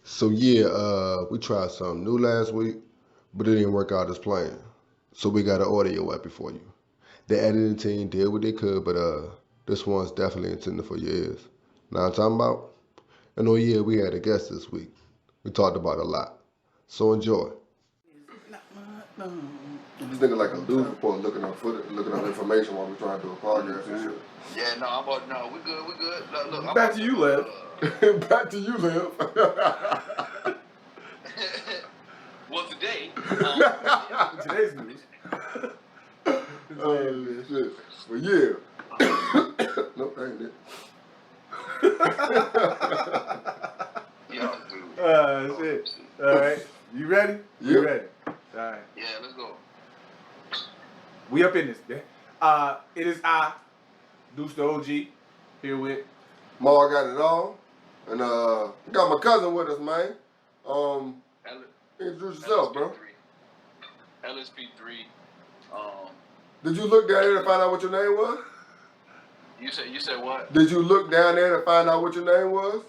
So yeah, we tried something new last week, but it didn't work out as planned. So we got an audio Eppy for you. The editing team did what they could, but this one's definitely intended for your ears. Now I'm talking about, and oh yeah, we had a guest this week. We talked about a lot. So enjoy. This nigga like a news report looking up information while we trying to do a podcast and shit. Yeah, no, we good. Look, Back to you, Lev. Back to you, Liv. Well, today, Today's news. Shit. But yeah. Nope, that ain't it. Shit. All right. You ready? You ready? All right. Yeah, let's go. We up in this, man. It is I, Deuce the OG, here with Ma got it all. And got my cousin with us, man. Introduce yourself, bro. LSP3. Did you look down there to find out what your name was? You said what? Did you look down there to find out what your name was?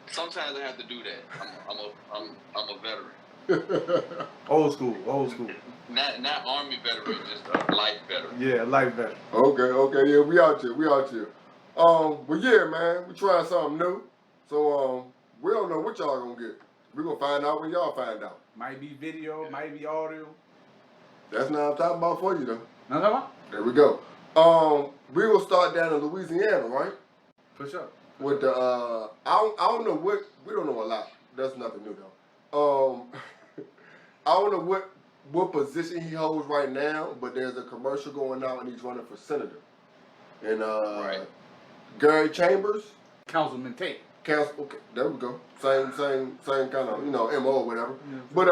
Sometimes I have to do that. I'm a veteran. old school. Not army veteran, just a life veteran. Yeah, life veteran. Okay, yeah, we out here. But yeah, man, we trying something new. So we don't know what y'all gonna get. We're gonna find out when y'all find out. Might be video, might be audio. That's not what I'm talking about for you though. No, no. There we go. We will start down in Louisiana, right? For sure. With the I don't know what, we don't know a lot. That's nothing new though. I don't know what position he holds right now, but there's a commercial going out and he's running for senator. And Right. Gary Chambers. Councilman Tate. Okay, there we go. Same kind of, MO or whatever. Yeah. But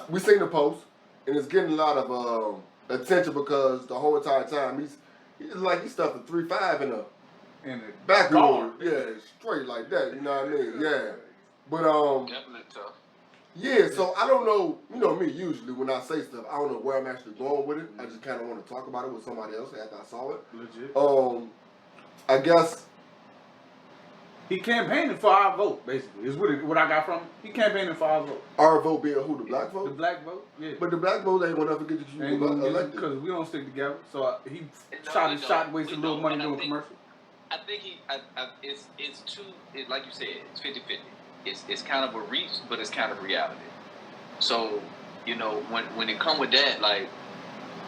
we seen the post, and it's getting a lot of attention because the whole entire time he's like he stuffed a 3.5 in the backboard. Yeah, straight like that. You know what I mean? Yeah. But definitely tough. Yeah, so I don't know. You know me. Usually when I say stuff, I don't know where I'm actually going with it. I just kind of want to talk about it with somebody else after I saw it. Legit. I guess. He campaigning for our vote, basically. Is what I got from him. He campaigning for our vote. Our vote being who? The black vote? The black vote, yeah. But the black vote ain't gonna ever get you elected. Because we don't stick together. So he shot, wasted a little money doing commercial. I think it's too, like you said, it's 50-50. It's kind of a reach, but it's kind of reality. So, when it come with that, like,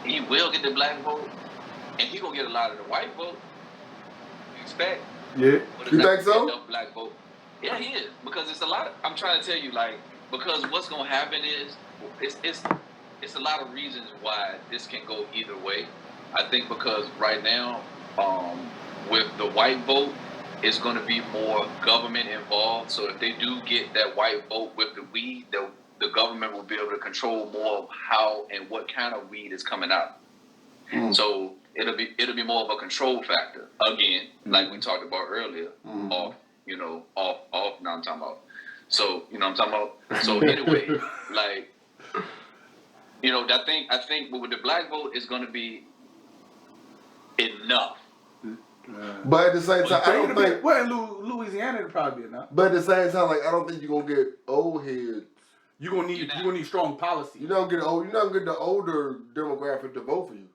he will get the black vote, and he gonna get a lot of the white vote. You expect? Yeah. You think so? Black vote. Yeah, he is, because it's a lot. I'm trying to tell you, like, because what's gonna happen is it's a lot of reasons why this can go either way. I think because right now, with the white vote, it's going to be more government involved. So if they do get that white vote with the weed, the government will be able to control more of how and what kind of weed is coming out. So it'll be more of a control factor again, like we talked about earlier. Off NahmTalmBout. So I'm talking about. So anyway, like I think with the black vote is going to be enough. But at the same time, I don't think. Well, in Louisiana, it'll probably be enough. But at the same time, like I don't think you're gonna get old heads. You're gonna need strong policy. You're not gonna get the older demographic to vote for you.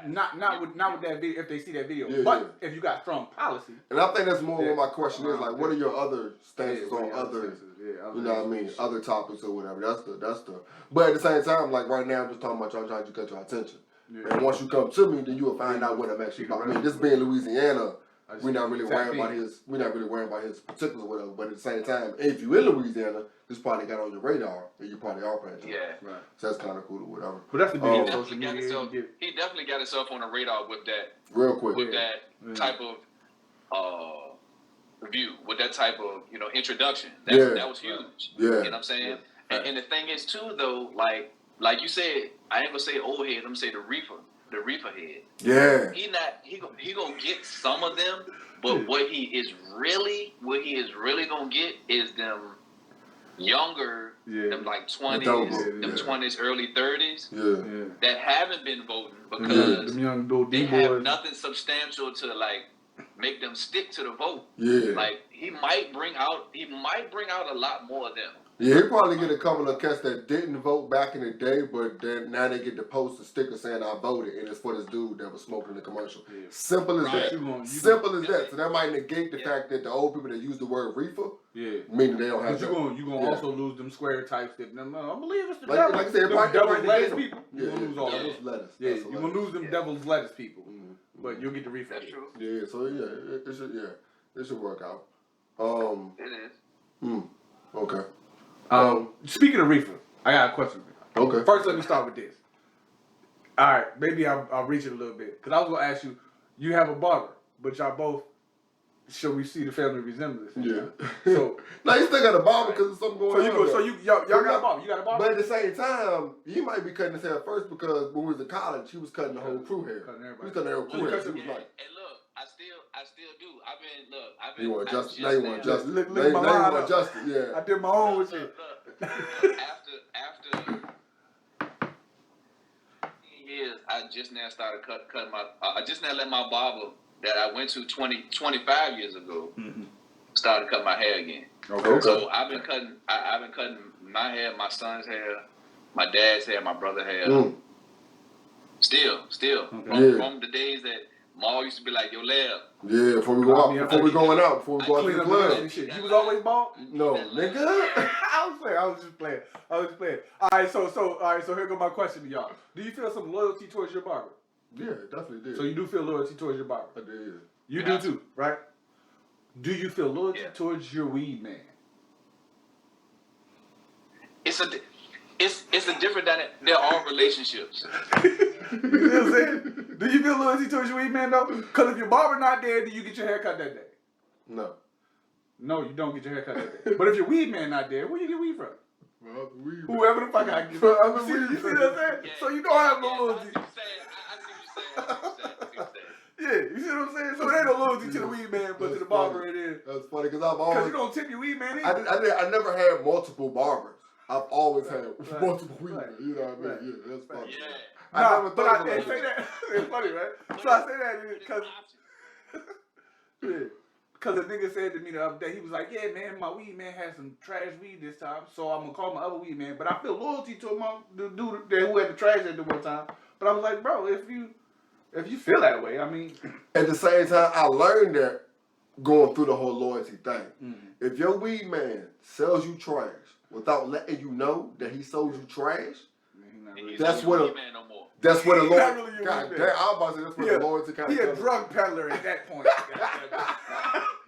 Not with that video if they see that video. But if you got strong policy. And I think that's more what my question is, like what are your other stances on other you know what I mean, other topics or whatever. That's the but at the same time, like right now I'm just talking about y'all trying to get your attention. Yeah. And once you come to me, then you will find out what I'm actually about. I mean, this being Louisiana, we're not really worrying about his particulars or whatever. But at the same time, if you in Louisiana, this probably got on your radar, and you probably are paying attention. Yeah, right. So that's kind of cool or whatever. But that's the big he definitely got himself on the radar with that. Real quick. With that type of review, with that type of introduction. That was huge. Yeah. You know what I'm saying? And the thing is too, though, like you said, I ain't gonna say old head. I'm gonna say the reefer head. Yeah. He gonna get some of them, but what he is really gonna get is them younger, them like 20s, them 20s, early 30s, that haven't been voting because they have nothing substantial to like make them stick to the vote. Yeah. Like he might bring out a lot more of them. Yeah, he probably get a couple of cats that didn't vote back in the day, but then now they get to post a sticker saying I voted, and it's for this dude that was smoking the commercial. Yeah. Simple as that. Simple as that. So that might negate the fact that the old people that use the word reefer, meaning they don't have. But you're gonna also lose them square types that I believe it's the devil. Like I said, devil's lettuce people. You're gonna lose all those lettuce. Yeah, you're gonna lose them devil's lettuce people. But you'll get the refund. That's true. Yeah, so it should work out. It is. Okay. Speaking of reefer, I got a question. Okay. First, let me start with this. All right, maybe I'll reach it a little bit because I was gonna ask you. You have a barber, but y'all both. Shall we see the family resemblance? Yeah. So now you still got a barber because there's something going on. So y'all got a barber. You got a barber. But at the same time, he might be cutting his hair first because when we was in college, he was cutting the whole crew hair. He was cutting the whole crew hair. And look, I still do. I've been. You want Justin? Now you want Justin? Look now you my want Justin? Yeah. I did my own with it. After years, I just now started cutting my. I just now let my barber that I went to 25 years ago started cutting my hair again. Okay. So I've been cutting. I've been cutting my hair, my son's hair, my dad's hair, my brother's hair. Still. From the days that Ma used to be like, yo, Lab. Yeah, before we go out, before we go out to the club. You was always bald? No, nigga. I was just playing. All right, so here go my question to y'all. Do you feel some loyalty towards your barber? Yeah, definitely did. So you do feel loyalty towards your barber? I did. You do too, right? Do you feel loyalty towards your weed man? It's a different dynamic. They're all relationships. You know what I'm saying? Do you feel loyalty towards your weed man though? Because if your barber not there, do you get your hair cut that day? No. No, you don't get your hair cut that day. But if your weed man not there, where you get weed from? Well, whoever the fuck I get. You see what I'm saying? Yeah, So you don't have no loyalty. I see what you're saying. Yeah, you see what I'm saying? So there ain't no loyalty to the weed man, but to the barber it is. That's funny because I've always. Because you don't tip your weed man either. I never had multiple barbers. I've always had multiple weed men. You know what I mean? Yeah, that's funny. Yeah. I never thought I say that. It's funny, right? So I say that because. Because a nigga said to me the other day, he was like, yeah, man, my weed man had some trash weed this time, so I'm going to call my other weed man. But I feel loyalty to the dude who had the trash at the one time. But I was like, bro, if you feel that way, I mean. At the same time, I learned that going through the whole loyalty thing. If your weed man sells you trash without letting you know that he sold you trash, that's what a loyalty. Really God damn, I was about to say that's what a loyalty kind of. He a drug peddler at that point.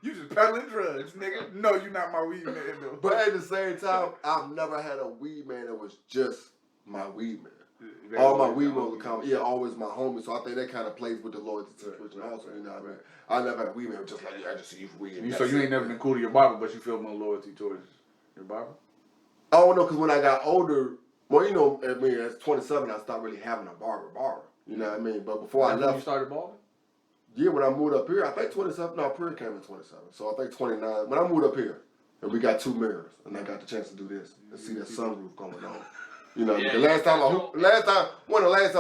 You just peddling drugs, nigga. No, you not my weed man though. But at the same time, I've never had a weed man that was just my weed man. All my weed men would come, always my homie. So I think that kind of plays with the loyalty situation also. You know what I mean? I never had a weed man just like, I just see you for weed. So you ain't never been cool to your barber, but you feel more loyalty towards your barber? I don't know, because when I got older, well, you know, I mean, at 27, I stopped really having a barber. You know what I mean? But before I left. You started barbing? Yeah, when I moved up here, I think 27. No, Prayer came in 27. So I think 29. When I moved up here, and we got 2 mirrors, and I got the chance to do this and see that sunroof going on. You know, one of the last times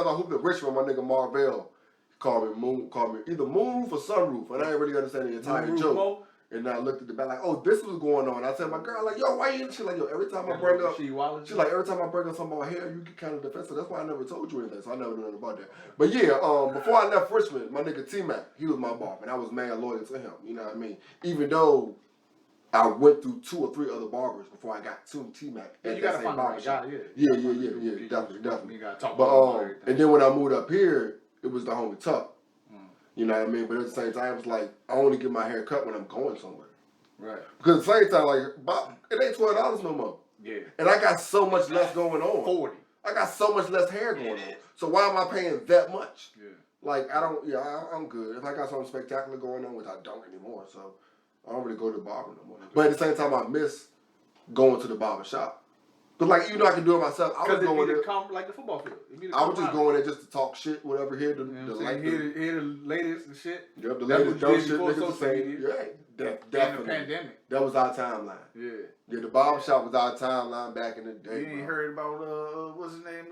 I hooped at Richmond, my nigga Marvell called me either moonroof or sunroof, and I didn't really understand the entire joke. And I looked at the back like, oh, this was going on. I said my girl like, yo, why you? She like, yo, every time I bring up, every time I bring up something about hair, you get kind of defensive. That's why I never told you anything. So I never knew nothing about that. But yeah, before I left Richmond, my nigga T-Mac, he was my barber, and I was mad loyal to him. You know what I mean? Even though I went through 2 or 3 other barbers before I got to T-Mac. You gotta find the right guy, Yeah, definitely. You gotta talk about and then when I moved up here, it was the homie Tuck. You know what I mean? But at the same time, it's like I only get my hair cut when I'm going somewhere. Right. Because at the same time, like, it ain't $12 no more. Yeah. And I got so much less going on. 40. I got so much less hair going on. So why am I paying that much? Yeah. Like, I'm good. If I got something spectacular going on, which I don't anymore, so I don't really go to the barber no more. But at the same time, I miss going to the barber shop. But like, even though I can do it myself, I was going there. Like the football field. I was just going there just to talk shit, whatever, hear the latest and shit. Yep, the latest dope shit niggas saying. Yeah, definitely. The pandemic. That was our timeline. Yeah. Yeah, the barber shop was our timeline back in the day. You ain't heard about what's his name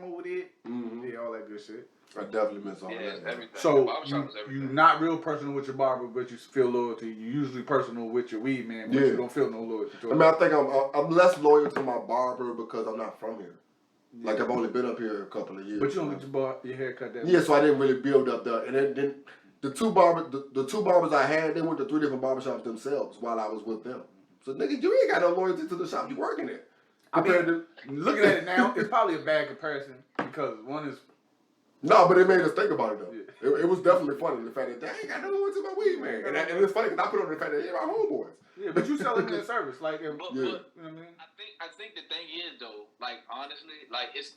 over there? Mm-hmm. Yeah, all that good shit. I definitely miss all Yeah, that. it's everything. So Barbershop is everything. you're not real personal with your barber, but you feel loyalty. You usually personal with your weed man, but you don't feel no loyalty to I mean, I think I'm less loyal to my barber because I'm not from here. Yeah. Like I've only been up here a couple of years. But you don't get your hair cut that Yeah, so I didn't really build up the and then the two barbers I had, they went to 3 different barbershops themselves while I was with them. So nigga, you ain't got no loyalty to the shop you working at. Compared to looking at it now, it's probably a bad comparison because one is. No, but it made us think about it though. Yeah. It was definitely funny the fact that they ain't got no loyalty to my weed man, and it's funny because I put on the fact that they're my homeboys. Yeah, but you selling their service, like, you know what I mean? I think the thing is though, like honestly, like it's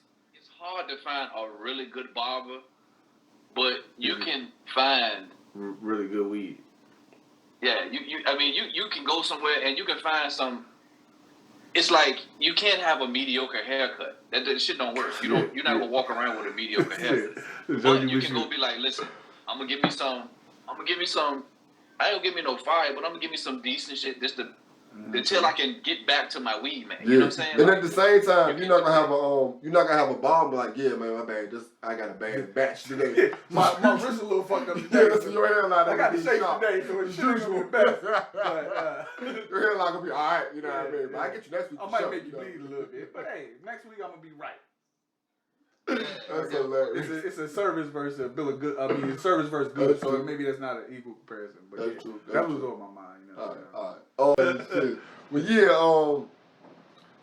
hard to find a really good barber, but you can find really good weed. Yeah, you can go somewhere and you can find some. It's like you can't have a mediocre haircut. That shit don't work. You're not gonna walk around with a mediocre haircut. But you can go be like, listen, I'm gonna give me some. I ain't gonna give me no fire, but I'm gonna give me some decent shit just until I can get back to my weed man. You know what I'm saying? And at the same time, you're not gonna have a bomb be like, yeah, man, my bad. I got a bad batch today. my wrist a little fucked up today. Yeah, so your hairline I got to shake today, so it's usual best. Your hairline gonna be all right. You know what I mean? But I get you next week. I might make you bleed a little bit, but hey, next week I'm gonna be right. That's hilarious. It's a service versus a bill of good. I mean, service versus good. So maybe that's not an equal comparison. But that's true. That was on my mind. You know. All right. Shit. Well, yeah.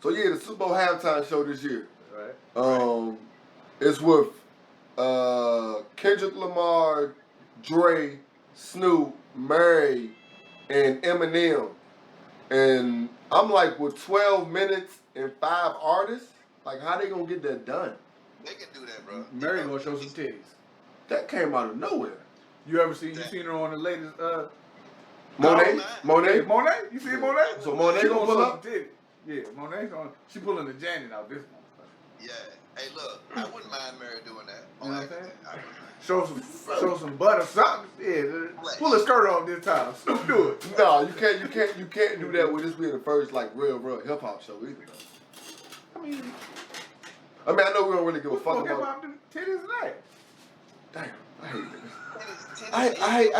So yeah, the Super Bowl halftime show this year. Right. It's with Kendrick Lamar, Dre, Snoop, Mary, and Eminem. And I'm like, with 12 minutes and 5 artists, like, how they gonna get that done? They can do that, bro. Mary gonna show some titties. That came out of nowhere. You seen her on the latest Monae? You see Monae? So Monae gonna pull up? Yeah, Monae's on. She pulling the Janet out this motherfucker. Yeah. Hey, look, I wouldn't mind Mary doing that. You know what I'm saying? Show some butt or something. Yeah, pull a skirt on this time. Snoop, do it. No, you can't do that with this being the first like real hip hop show either. I mean, I know we don't really give a fuck about titties and ass. Damn, I hate niggas. I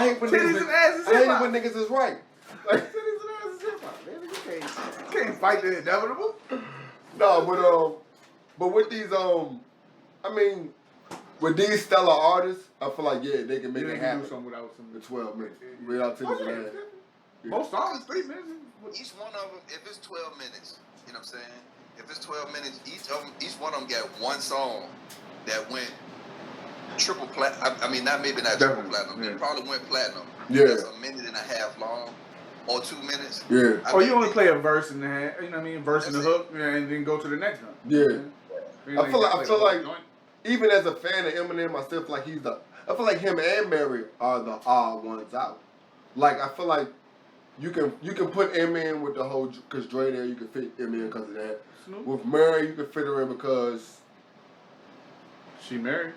hate when titties niggas. and ass is I hate hip hop. when niggas is right. Titties and ass is hip hop. Man, you can't fight the inevitable. No, but with these I mean, with these stellar artists, I feel like they can make it happen. Do something without some. The 12 minutes without titties and ass. Most songs 3 minutes. Each one of them, if it's 12 minutes, you know what I'm saying? If it's 12 minutes, each one of them got one song that went triple platinum. I mean, not triple platinum. It probably went platinum. Yeah. That's a minute and a half long or 2 minutes. Yeah. You only play a verse in the hand, you know what I mean? Verse in the hook, and then go to the next one. Yeah. I feel like even as a fan of Eminem, I still feel like I feel like him and Mary are the odd ones out. Like, I feel like you can put Eminem with the whole, because Dre there, you can fit Eminem because of that. Snoop? With Mary, you can fit her in because she married.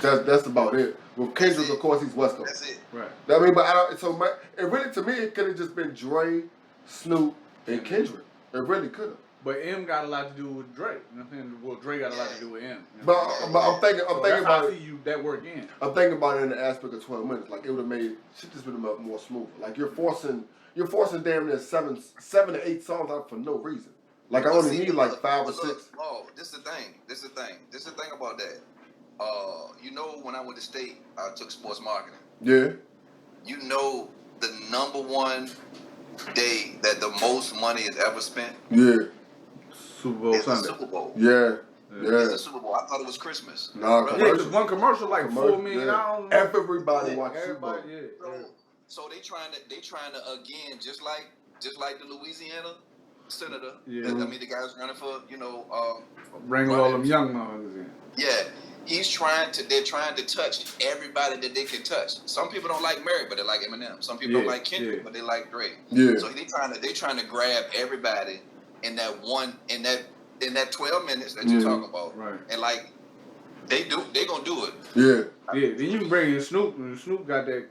That's about it. With Kendrick, of course, he's West Coast. That's it. Right. I mean, but I don't. So it really, to me, it could have just been Dre, Snoop, and Kendrick. It really could have. But M got a lot to do with Dre. You know what I'm saying? Well, Dre got a lot to do with M. But I'm thinking about it. I see you that work in. I'm thinking about it in the aspect of 12 minutes. Like, it would have made shit just been more smooth. Like, you're forcing damn near seven to 8 songs out for no reason. Like, I only need like 5 or 6. Oh, this is the thing about that. You know, when I went to state, I took sports marketing. Yeah. You know, the #1 day that the most money is ever spent. Yeah. Super Bowl is Sunday. the Super Bowl. Yeah. It's the Super Bowl. I thought it was Christmas. Nah, yeah, because one commercial like $4 million. Yeah. Everybody watches Super Bowl. So they trying to again, just like the Louisiana senator. Yeah. I mean, the guy's running for Bring all them young motherfuckers in. Yeah. They're trying to touch everybody that they can touch. Some people don't like Mary, but they like Eminem. Some people don't like Kendrick, but they like Dre. Yeah. So they trying to grab everybody in that 12 minutes that you talk about. Right. And like they gonna do it. Yeah. Yeah. Then you can bring in Snoop, and Snoop got that.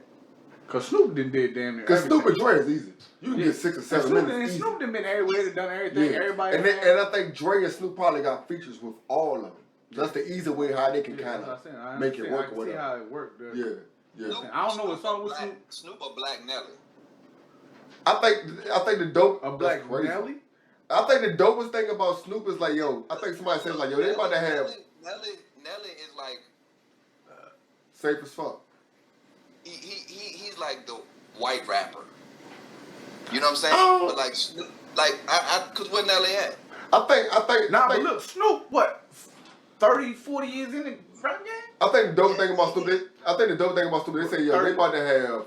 Cause Snoop did damn near. Cause Snoop and Dre is easy. You can get 6 or 7 minutes. Snoop done been everywhere, done everything. Yeah. Everybody. And I think Dre and Snoop probably got features with all of them. That's the easy way how they can kind of make it work. I can see how it worked. Yeah. I don't know what song was Snoop or Black Nelly. I think the dope. A Black Nelly. I think the dopest thing about Snoop is like, yo. I think somebody says like, yo, they about to have. Nelly is like safe as fuck. He's like the white rapper. You know what I'm saying? But like Snoop, cause where Nelly at? I think. But look, Snoop, what? 30, 40 years in the rap game? I think the dope thing about Snoop, they say, yo, they about to have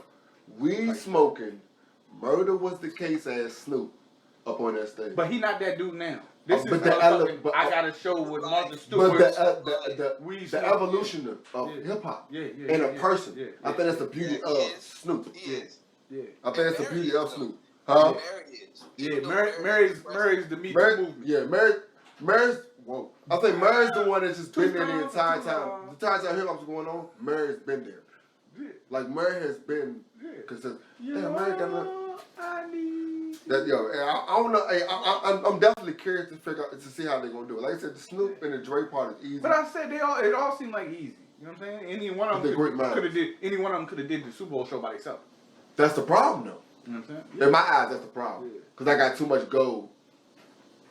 weed smoking, murder was the case as Snoop up on that stage. But he not that dude now. This is I got a show with Martha Stewart. But the evolution of hip hop and a person, I think that's the beauty of Snoop. Yeah. I think that's the beauty of Snoop. Huh? Mary's the Me Too movement. Yeah, Mary's. Whoa. I think Mary's the one that's just been there the entire time. The entire time hip hop's going on, Mary's been there. Yeah. Like Mary has been consistent. Yeah, Mary got I need that. Yo, I don't know. I'm definitely curious to figure out to see how they're gonna do it. Like I said, the Snoop and the Dre part is easy. But I said it all seemed like easy. You know what I'm saying? Any one of them could have did the Super Bowl show by themselves. That's the problem, though. You know what I'm saying? In my eyes, that's the problem. Because I got too much gold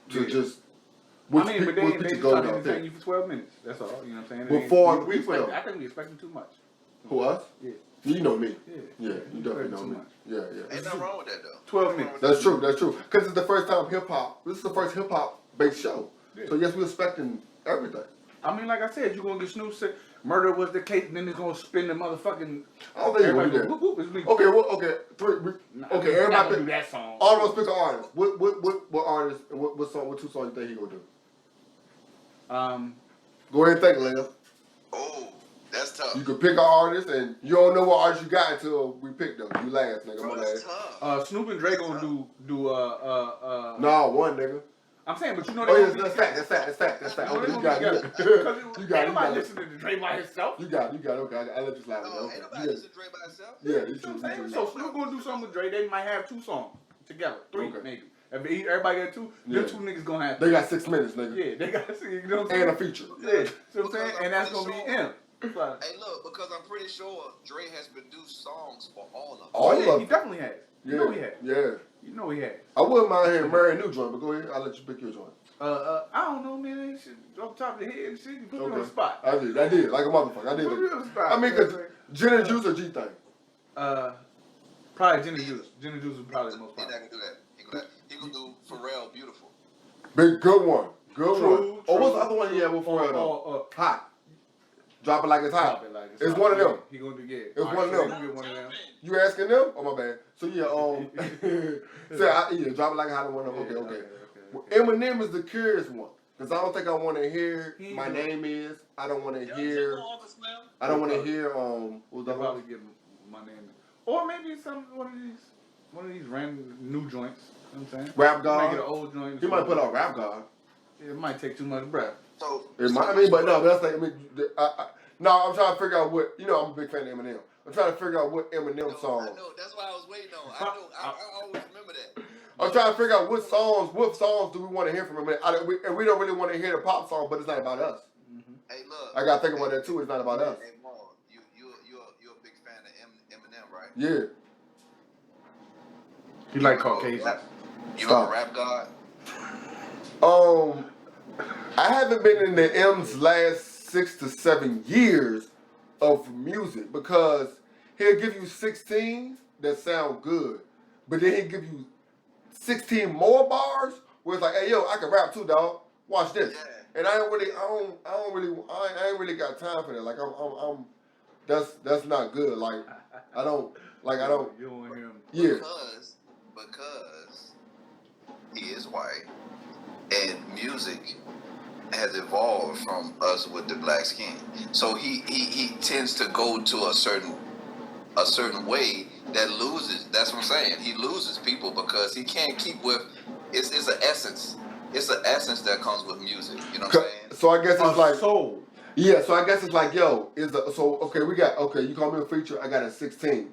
to just. But they just trying to entertain you for 12 minutes. That's all. You know what I'm saying? I think we expecting too much. Who, us? Yeah. You know me. Yeah, you definitely know me. Yeah. Ain't nothing wrong with that though. 12 minutes. That's true. Because it's the first time hip hop. This is the first hip hop based show. Yeah. So yes, we're expecting everything. I mean, like I said, you're gonna get Snoop say murder was the case, and then it's gonna spin the motherfucking. I don't think everybody go, whoop, it's me. Okay. Everybody do that song. All those pick an artist. What artist? What song? What two songs you think he gonna do? Go ahead and think, Leah. Oh, that's tough. You can pick an artist, and you don't know what artist you got until we pick them. You last, nigga. Bro, that's tough. Snoop and Dre gonna do Nah, one nigga. I'm saying, but you know that's fact. Okay, you got it. Ain't nobody listening to Dre by himself. You got it. Okay, I let you slide. No, ain't nobody listen to Dre by himself. Yeah, you know what I'm saying? So Snoop gonna do something with Dre. They might have 2 songs together, 3 maybe. If everybody got 2, them 2 niggas gonna have. They got 6 minutes, nigga. Yeah, they got 6. You know what I'm saying? And a feature. Yeah, see what I'm saying? And that's gonna be him. Hey, look, because I'm pretty sure Dre has produced songs for all of them. All of them. He definitely has. You know he has. Yeah. You know he has. I wouldn't mind hearing Mary a new joint, but go ahead. I'll let you pick your joint. I don't know, man. Shit, off the top of the head and shit, you put me on the spot. I did, like a motherfucker. I did. Put me on the spot. I mean, because Gin and Juice or G thing? Probably Gin and Juice. Gin and Juice is probably the most He's popular. not gonna do that. He gonna do Pharrell Beautiful. Big good one. Good True, one. true. Oh, what's the other one he had with Pharrell though? Hot. Drop it like it's hot. It's one of them. He gonna do It's one of them. You asking them? Oh my bad. So yeah, drop it like hot and one of them. Okay. Well, Eminem is the curious one. Because I don't think I want to hear My Name Is. I don't want to hear. I don't want to hear. What's that? Probably get My Name Is. Or maybe one of these random new joints. You know what I'm saying? Rap God. Might get an old joint. He might put out Rap God. It might take too much breath. But no, that's like. I'm trying to figure out what. You know, I'm a big fan of Eminem. I'm trying to figure out what Eminem song. I know. That's why I was waiting on. I always remember that. I'm trying to figure out what songs do we want to hear from him. And we don't really want to hear the pop song, but it's not about us. Mm-hmm. Hey, look. I got to think about that too. It's not about us. Hey, Mark, you're a big fan of Eminem, right? Yeah. You like Caucasians? You a rap god? I haven't been in the M's last 6 to 7 years of music because he'll give you 16 that sound good, but then he'll give you 16 more bars where it's like, hey yo, I can rap too, dog. Watch this. Yeah. And I ain't really got time for that. Like that's not good. Like I don't. You don't want him. Yeah. Because he is white and music has evolved from us with the black skin. So he tends to go to a certain way that loses. That's what I'm saying. He loses people because he can't keep with. It's an essence. It's an essence that comes with music. You know what I'm saying? So I guess it's like soul. Yeah. So I guess it's like you call me a feature. I got a 16.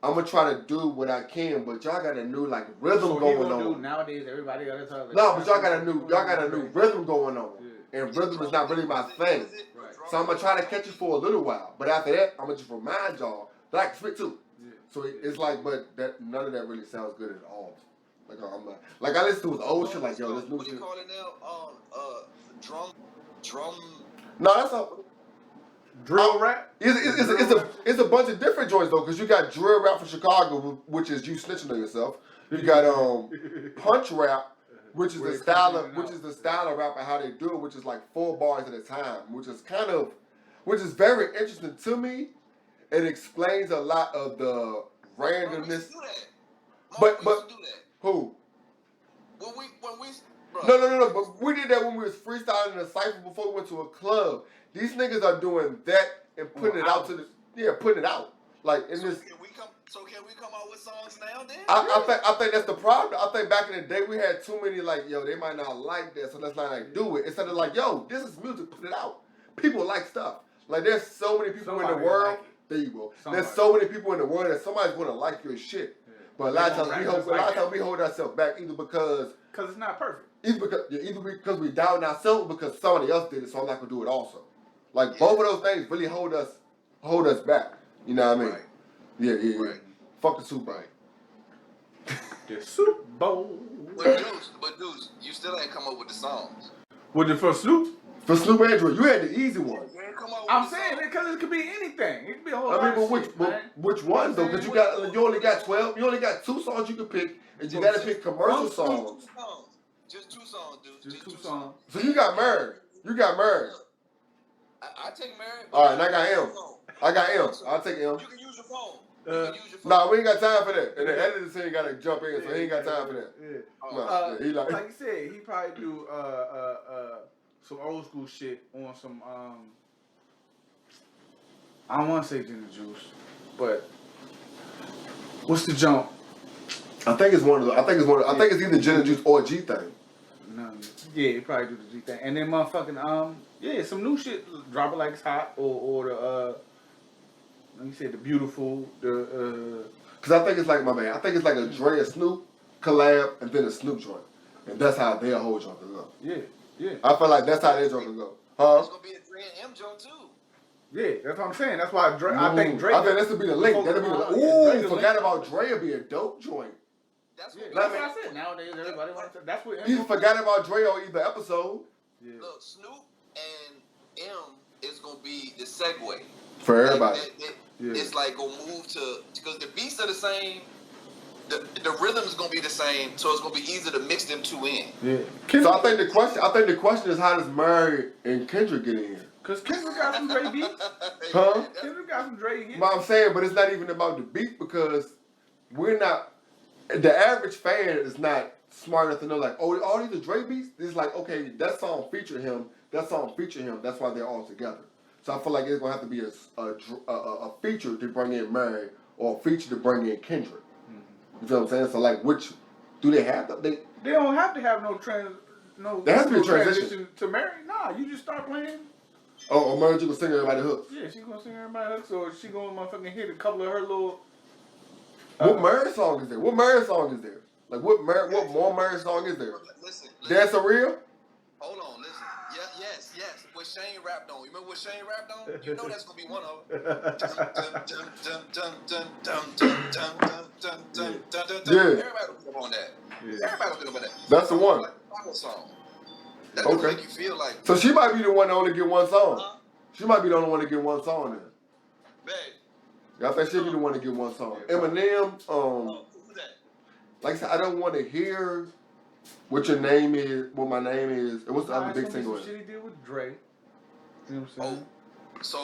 I'm gonna try to do what I can, but y'all got a new rhythm going on. Nowadays, everybody got to talk. No, but y'all got a new rhythm going on. Yeah. and rhythm is not really my thing. So I'm gonna try to catch you for a little while, but after that, I'm gonna just remind y'all that I can spit too. So it's like, but that none of that really sounds good at all. Like I'm not, like I listen to his old shit, like yo, this new what do you shit. call it now? Drum. No, that's a drill rap. It's a bunch of different joints though, because you got drill rap from Chicago, which is you snitching on yourself. You got punch rap, which is the style of rap and how they do it, which is like 4 bars at a time, which is very interesting to me. It explains a lot of the randomness. But who? When we No. But we did that when we was freestyling in a cypher before we went to a club. These niggas are doing that and putting it out to putting it out. Like in this. Can we come out with songs now then? I think that's the problem. I think back in the day we had too many like, yo, they might not like that, so let's not like do it. Instead of like, yo, this is music, put it out. People like stuff. Like there's so many people in the world. There you go. There's so many people in the world that somebody's gonna like your shit. But a lot of times we hold ourselves back either because it's not perfect. Either because we doubt ourselves, because somebody else did it, so I'm not gonna do it also. Like both of those things really hold us back. You know what I mean? Right. Yeah. Right. Fuck the Super Bowl. The Super Bowl. But dudes, you still ain't come up with the songs. With the first Snoop? For Snoop Andrew, you had the easy one. I'm saying it because it could be anything. It could be a whole lot of shit, which ones though? Because you only got 12. You only got 2 songs you can pick, and you got to pick commercial songs. Just 2 songs, dude. Just 2 songs. So you got Murray. I take Murray. All right, and I got M. I'll take M. You can use your phone. Nah, we ain't got time for that. And the editor said he got to jump in, so he ain't got time for that. Like you said, he probably do some old school shit on some I don't want to say Gin and Juice, but what's the jump? I think it's either Gin and Juice or G thing. No, yeah, he probably do the G thing, and then motherfucking some new shit. Drop It Like It's Hot or the like you said, the Beautiful, because I think it's like a Dre and Snoop collab and then a Snoop joint, and that's how their whole joint will go. Yeah. I feel like that's how their joint will go. Huh? It's gonna be a Dre and M joint too. Yeah, that's what I'm saying. That's why Dre. I think this would be the link. That'll be forgot about Dre would be a dope joint. That's what I said. Nowadays, everybody wants to. That's what. You forgot about Dre on either episode. Yeah. Look, Snoop and M is gonna be the segue for everybody. It's like gonna move to because the beats are the same. The rhythm is gonna be the same, so it's gonna be easy to mix them 2 in. Yeah. So I think the question is how does Murray and Kendrick get in here? Cause Kendrick got some Dre beats. Huh? Kendrick got some Dre hits. But I'm saying, but it's not even about the beat because we're not. The average fan is not smart enough to know like, oh, all these are Dre beats. It's like, okay, that song featured him. That's why they're all together. So I feel like it's gonna have to be a feature to bring in Murray or a feature to bring in Kendrick. You feel what I'm saying? So like, which do they have? They don't have to have There has to be a transition to Mary. Nah, you just start playing. Oh, Mary gonna sing everybody hooks. Yeah, she gonna sing everybody hooks, or she gonna motherfucking hit a couple of her little. What Mary song is there? Like what more Mary song is there? Listen. That's a real. Hold on, listen. Yes. What Shane rapped on. You remember what Shane rapped on? You know that's gonna be one of them. Yeah. Everybody will pick up on that. Everybody will pick up on that. That's the one. Song. That's gonna make you feel like. So she might be the one to only get one song. She might be the only one to get one song then. Babe. I think she'll be the one to get one song. Eminem, like I said, I don't want to hear what your name is, what my name is, and what's the other big single? Shit he did with Dre. You know what I'm saying? So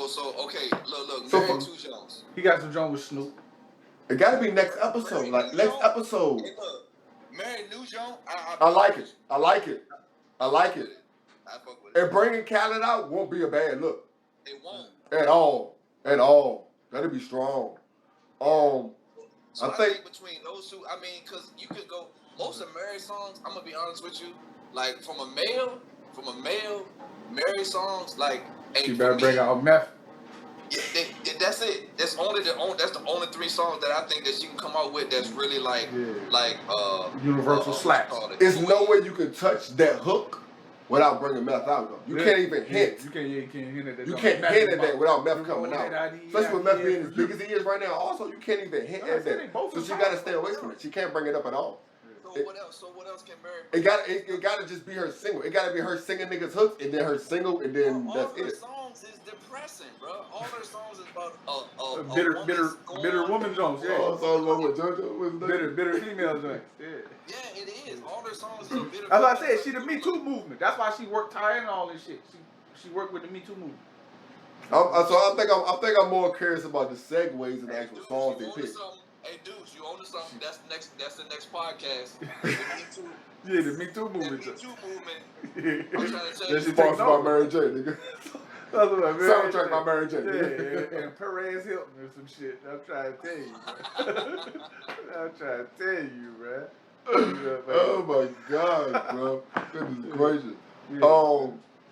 okay, look, so Mary 2 Jones. He got some Jones with Snoop. It gotta be next episode, like next episode. Hey, look, Mary New Jones. I like it. I fuck with it. And bringing Khaled out won't be a bad look. It won't. At all. That'll be strong. So I think between those 2, I mean, cause you could go most of Mary songs. I'm gonna be honest with you, like from a male, Mary songs, like. Hey, you better bring out meth. Yeah, that's it. That's the only 3 songs that I think that she can come out with. That's really like universal slaps. There's no way you can touch that hook without bringing meth out though. You can't even hint. You can't hint at that. You can't hint at that without meth coming out. Especially with meth being as big as he is right now. Also, you can't even hint at that. So she gotta stay away from it. She can't bring it up at all. So what else can Mary? It gotta just be her single. It gotta be her singing niggas hooks and then her single and then that's it. All her songs is depressing, bro. All her songs is about a bitter woman joints. Yeah. Oh, songs with JoJo. Bitter female joints. Yeah. Yeah, it is. All her songs are bitter. That's what I said. She the Me Too movement. That's why she worked tired and all this shit. She worked with the Me Too movement. So I think I'm more curious about the segues and the actual songs they pick. Hey, dudes, you own to something? That's the next podcast. The Me Too. Yeah, the Me Too movement. The Me Too movement. I'm trying to tell you. Sponsored by Mary J, nigga. Soundtrack by Mary J. Yeah, and Perez Hilton or some shit. I'm trying to tell you, man. Oh my God, bro. Goodness gracious.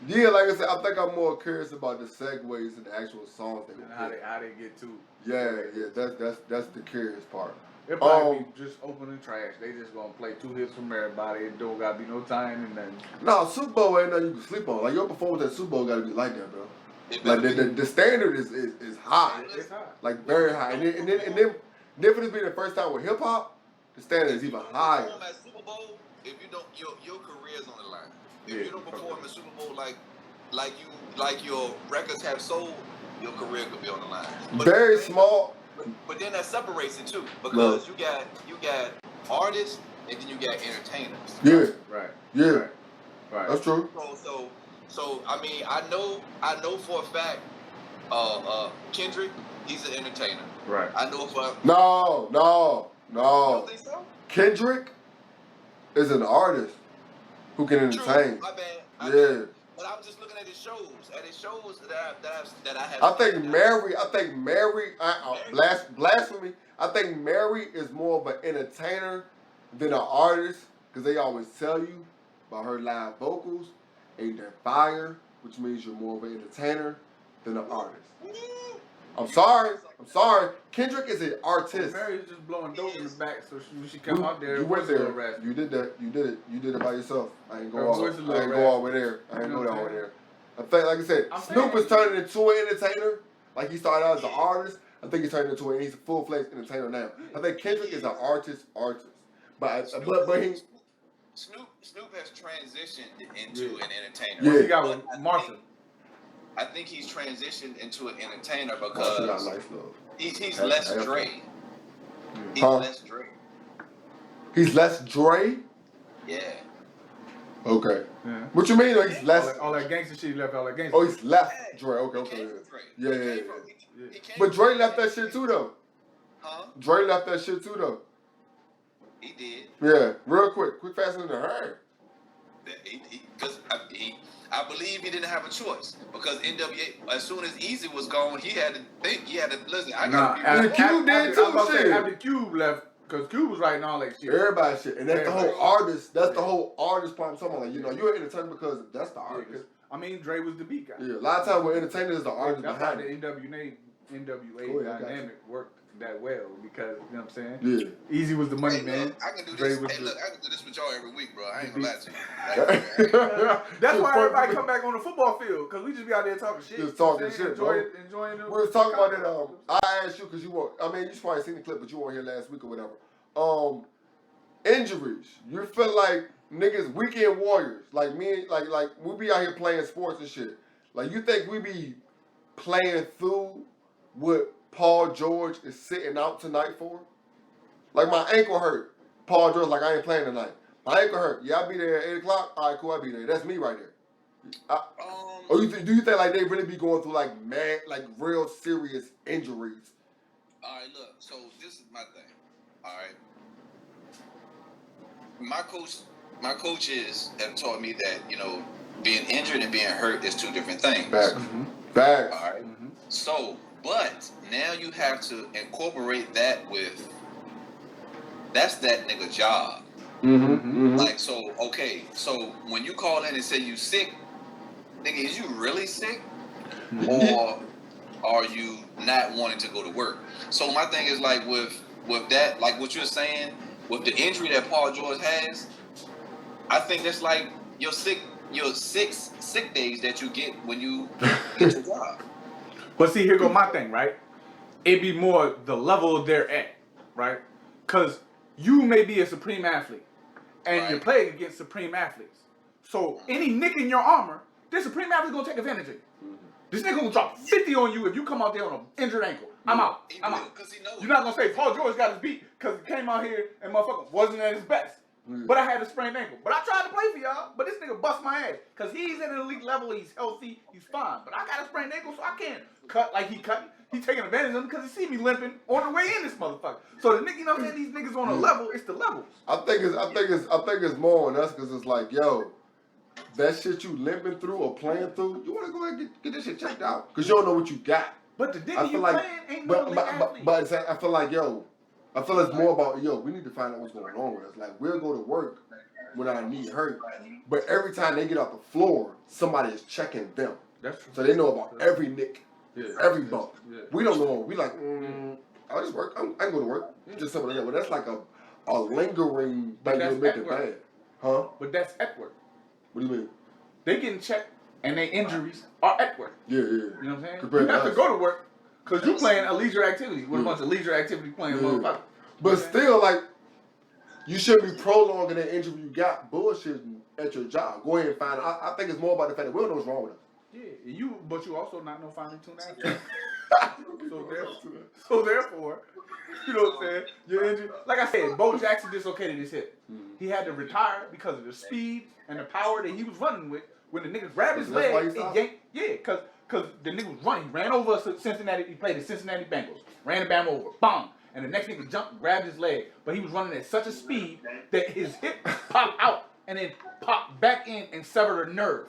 Yeah, like I said, I think I'm more curious about the segues and the actual songs they and how they get to. Yeah, that's the curious part. It probably be just opening trash. They just gonna play 2 hits from everybody. It don't gotta be no time and nothing. No, Super Bowl ain't nothing you can sleep on. Like your performance at Super Bowl gotta be like that, bro. Like the standard is high. It's high. Like very high. And then difference being the first time with hip hop, the standard is even higher. At Super Bowl, if you don't, your career's on the line. If you don't perform at Super Bowl like your records have sold, your career could be on the line. But very small. But then that separates it too, because you got artists and then you got entertainers. Yeah. Right. Yeah. Right. That's true. So I mean, I know for a fact, Kendrick, he's an entertainer. Right. I know for No. You don't think so? Kendrick is an artist who can entertain. True. My bad. Yeah. But I'm just looking at his shows. That I have. I think Mary, blasphemy. I think Mary is more of an entertainer than an artist, because they always tell you about her live vocals ain't that fire, which means you're more of an entertainer than an artist. I'm sorry. Kendrick is an artist. Mary's just blowing dope in the back, so when she come out there, you went there. You did that. You did it by yourself. I ain't go all the way there. I think, like I said, Snoop is turning into an entertainer. Like he started out as an artist. I think he's turning into he's a full-fledged entertainer now. I think Kendrick is an artist. But he. Snoop has transitioned into an entertainer. Yeah, he got with Martha. I think he's transitioned into an entertainer because he's less Dre. Less Dre. He's less Dre? Yeah. Okay. Yeah. What you mean? He's less. All that gangster shit, he left all that gangster. Oh, he's left Dre. Okay. Yeah. But Dre left that shit too, though. Huh? Dre left that shit too, though. He did. Yeah. Real quick, faster than her. Because I believe he didn't have a choice, because NWA, as soon as Easy was gone, he had to listen. Cube did too. Shit. After Cube left, because Cube was writing all that shit. Everybody shit, and that's the whole artist. That's the whole artist part. Something like you're an entertainer because that's the artist. I mean, Dre was the beat guy. Yeah, a lot of times with entertainers, the artist that's behind why it. the NWA dynamic worked that well, because you know what I'm saying. Yeah. Easy was the money man. I can do this. I can do this with y'all every week, bro. I ain't gonna lie to you. That's why everybody come back on the football field, because we just be out there talking shit. Just talking shit, enjoying we was talking about it. I asked you because you probably seen the clip, but you weren't here last week or whatever. Injuries. You feel like niggas weekend warriors, like me, like we be out here playing sports and shit. Like you think we be playing through what Paul George is sitting out tonight for? Like my ankle hurt. Paul George like, I ain't playing tonight. My ankle hurt. Yeah, I'll be there at 8 o'clock. All right, cool, I'll be there. That's me right there. Do you think like they really be going through like mad, like real serious injuries? All right, look. So this is my thing. All right. My coaches have taught me that, being injured and being hurt is 2 different things. Facts. Facts. All right. So, but now you have to incorporate that with, that's that nigga job. Like, so when you call in and say you sick, nigga, is you really sick? Or are you not wanting to go to work? So my thing is like with that, like what you're saying, with the injury that Paul George has, I think that's like you're sick your 6 sick days that you get when you get your job. But see, here go my thing, right? It be more the level they're at, right? Because you may be a supreme athlete, and you're playing against supreme athletes. So any nick in your armor, this supreme athlete gonna take advantage of you. This nigga gonna drop 50 on you if you come out there on an injured ankle. I'm out. I'm out. You're not gonna say Paul George got his beat because he came out here and motherfucker wasn't at his best. But I had a sprained ankle. But I tried to play for y'all, but this nigga bust my ass. Because he's at an elite level, he's healthy, he's fine. But I got a sprained ankle, so I can't cut like he cut. He's taking advantage of him because he see me limping on the way in this motherfucker. So the nigga, you know what I'm saying? These niggas on a level, it's the levels. I think it's more on us because it's like, yo, that shit you limping through or playing through, you want to go ahead and get this shit checked out because you don't know what you got. But the nigga you playing ain't no elite athlete. But I feel like, yo, it's more about, yo, we need to find out what's going on with us. Like, we'll go to work when our knee hurt, but every time they get off the floor, somebody is checking them. That's true. So they know about every nick, every bump. Yeah. We don't know. We like, I just work. I can go to work. Just something like that. But that's like a lingering thing that make it bad. Huh? But that's at work. What do you mean? They getting checked and their injuries are at work. Yeah. You know what I'm saying? Compared you have to to go to work because you playing a leisure activity with a bunch of leisure activity playing motherfuckers. But still, like, you shouldn't be prolonging that injury you got bullshitting at your job. Go ahead and find out. I think it's more about the fact that we don't know what's wrong with us. Yeah, but you also not no finely tuned athlete. so therefore, you know what I'm saying? Your injury. Like I said, Bo Jackson dislocated his hip. He had to retire because of the speed and the power that he was running with. When the nigga grabbed his leg, it yanked. Yeah, because the nigga was running. He ran over Cincinnati. He played the Cincinnati Bengals. Ran the Bama over. Bang. And the next nigga jumped and grabbed his leg. But he was running at such a speed that his hip popped out and then popped back in and severed a nerve.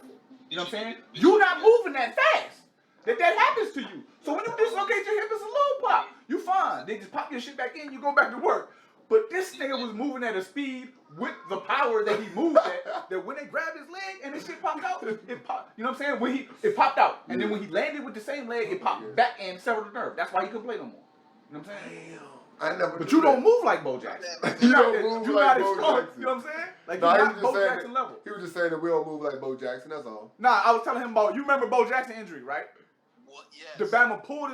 You know what I'm saying? You're not moving that fast. That happens to you. So when you dislocate your hip, it's a little pop. You fine. They just pop your shit back in, you go back to work. But this nigga was moving at a speed with the power that he moved at, that when they grabbed his leg and this shit popped out, it popped. You know what I'm saying? It popped out. And then when he landed with the same leg, it popped back and severed the nerve. That's why he couldn't play no more. You know what I'm saying? But you don't move like Bo Jackson. You don't move like Bo Jackson. You know what I'm saying? Like you're not Bo Jackson level. He was just saying that we don't move like Bo Jackson, that's all. Nah, I was telling him about, you remember Bo Jackson injury, right? Well, yes. The Bama pulled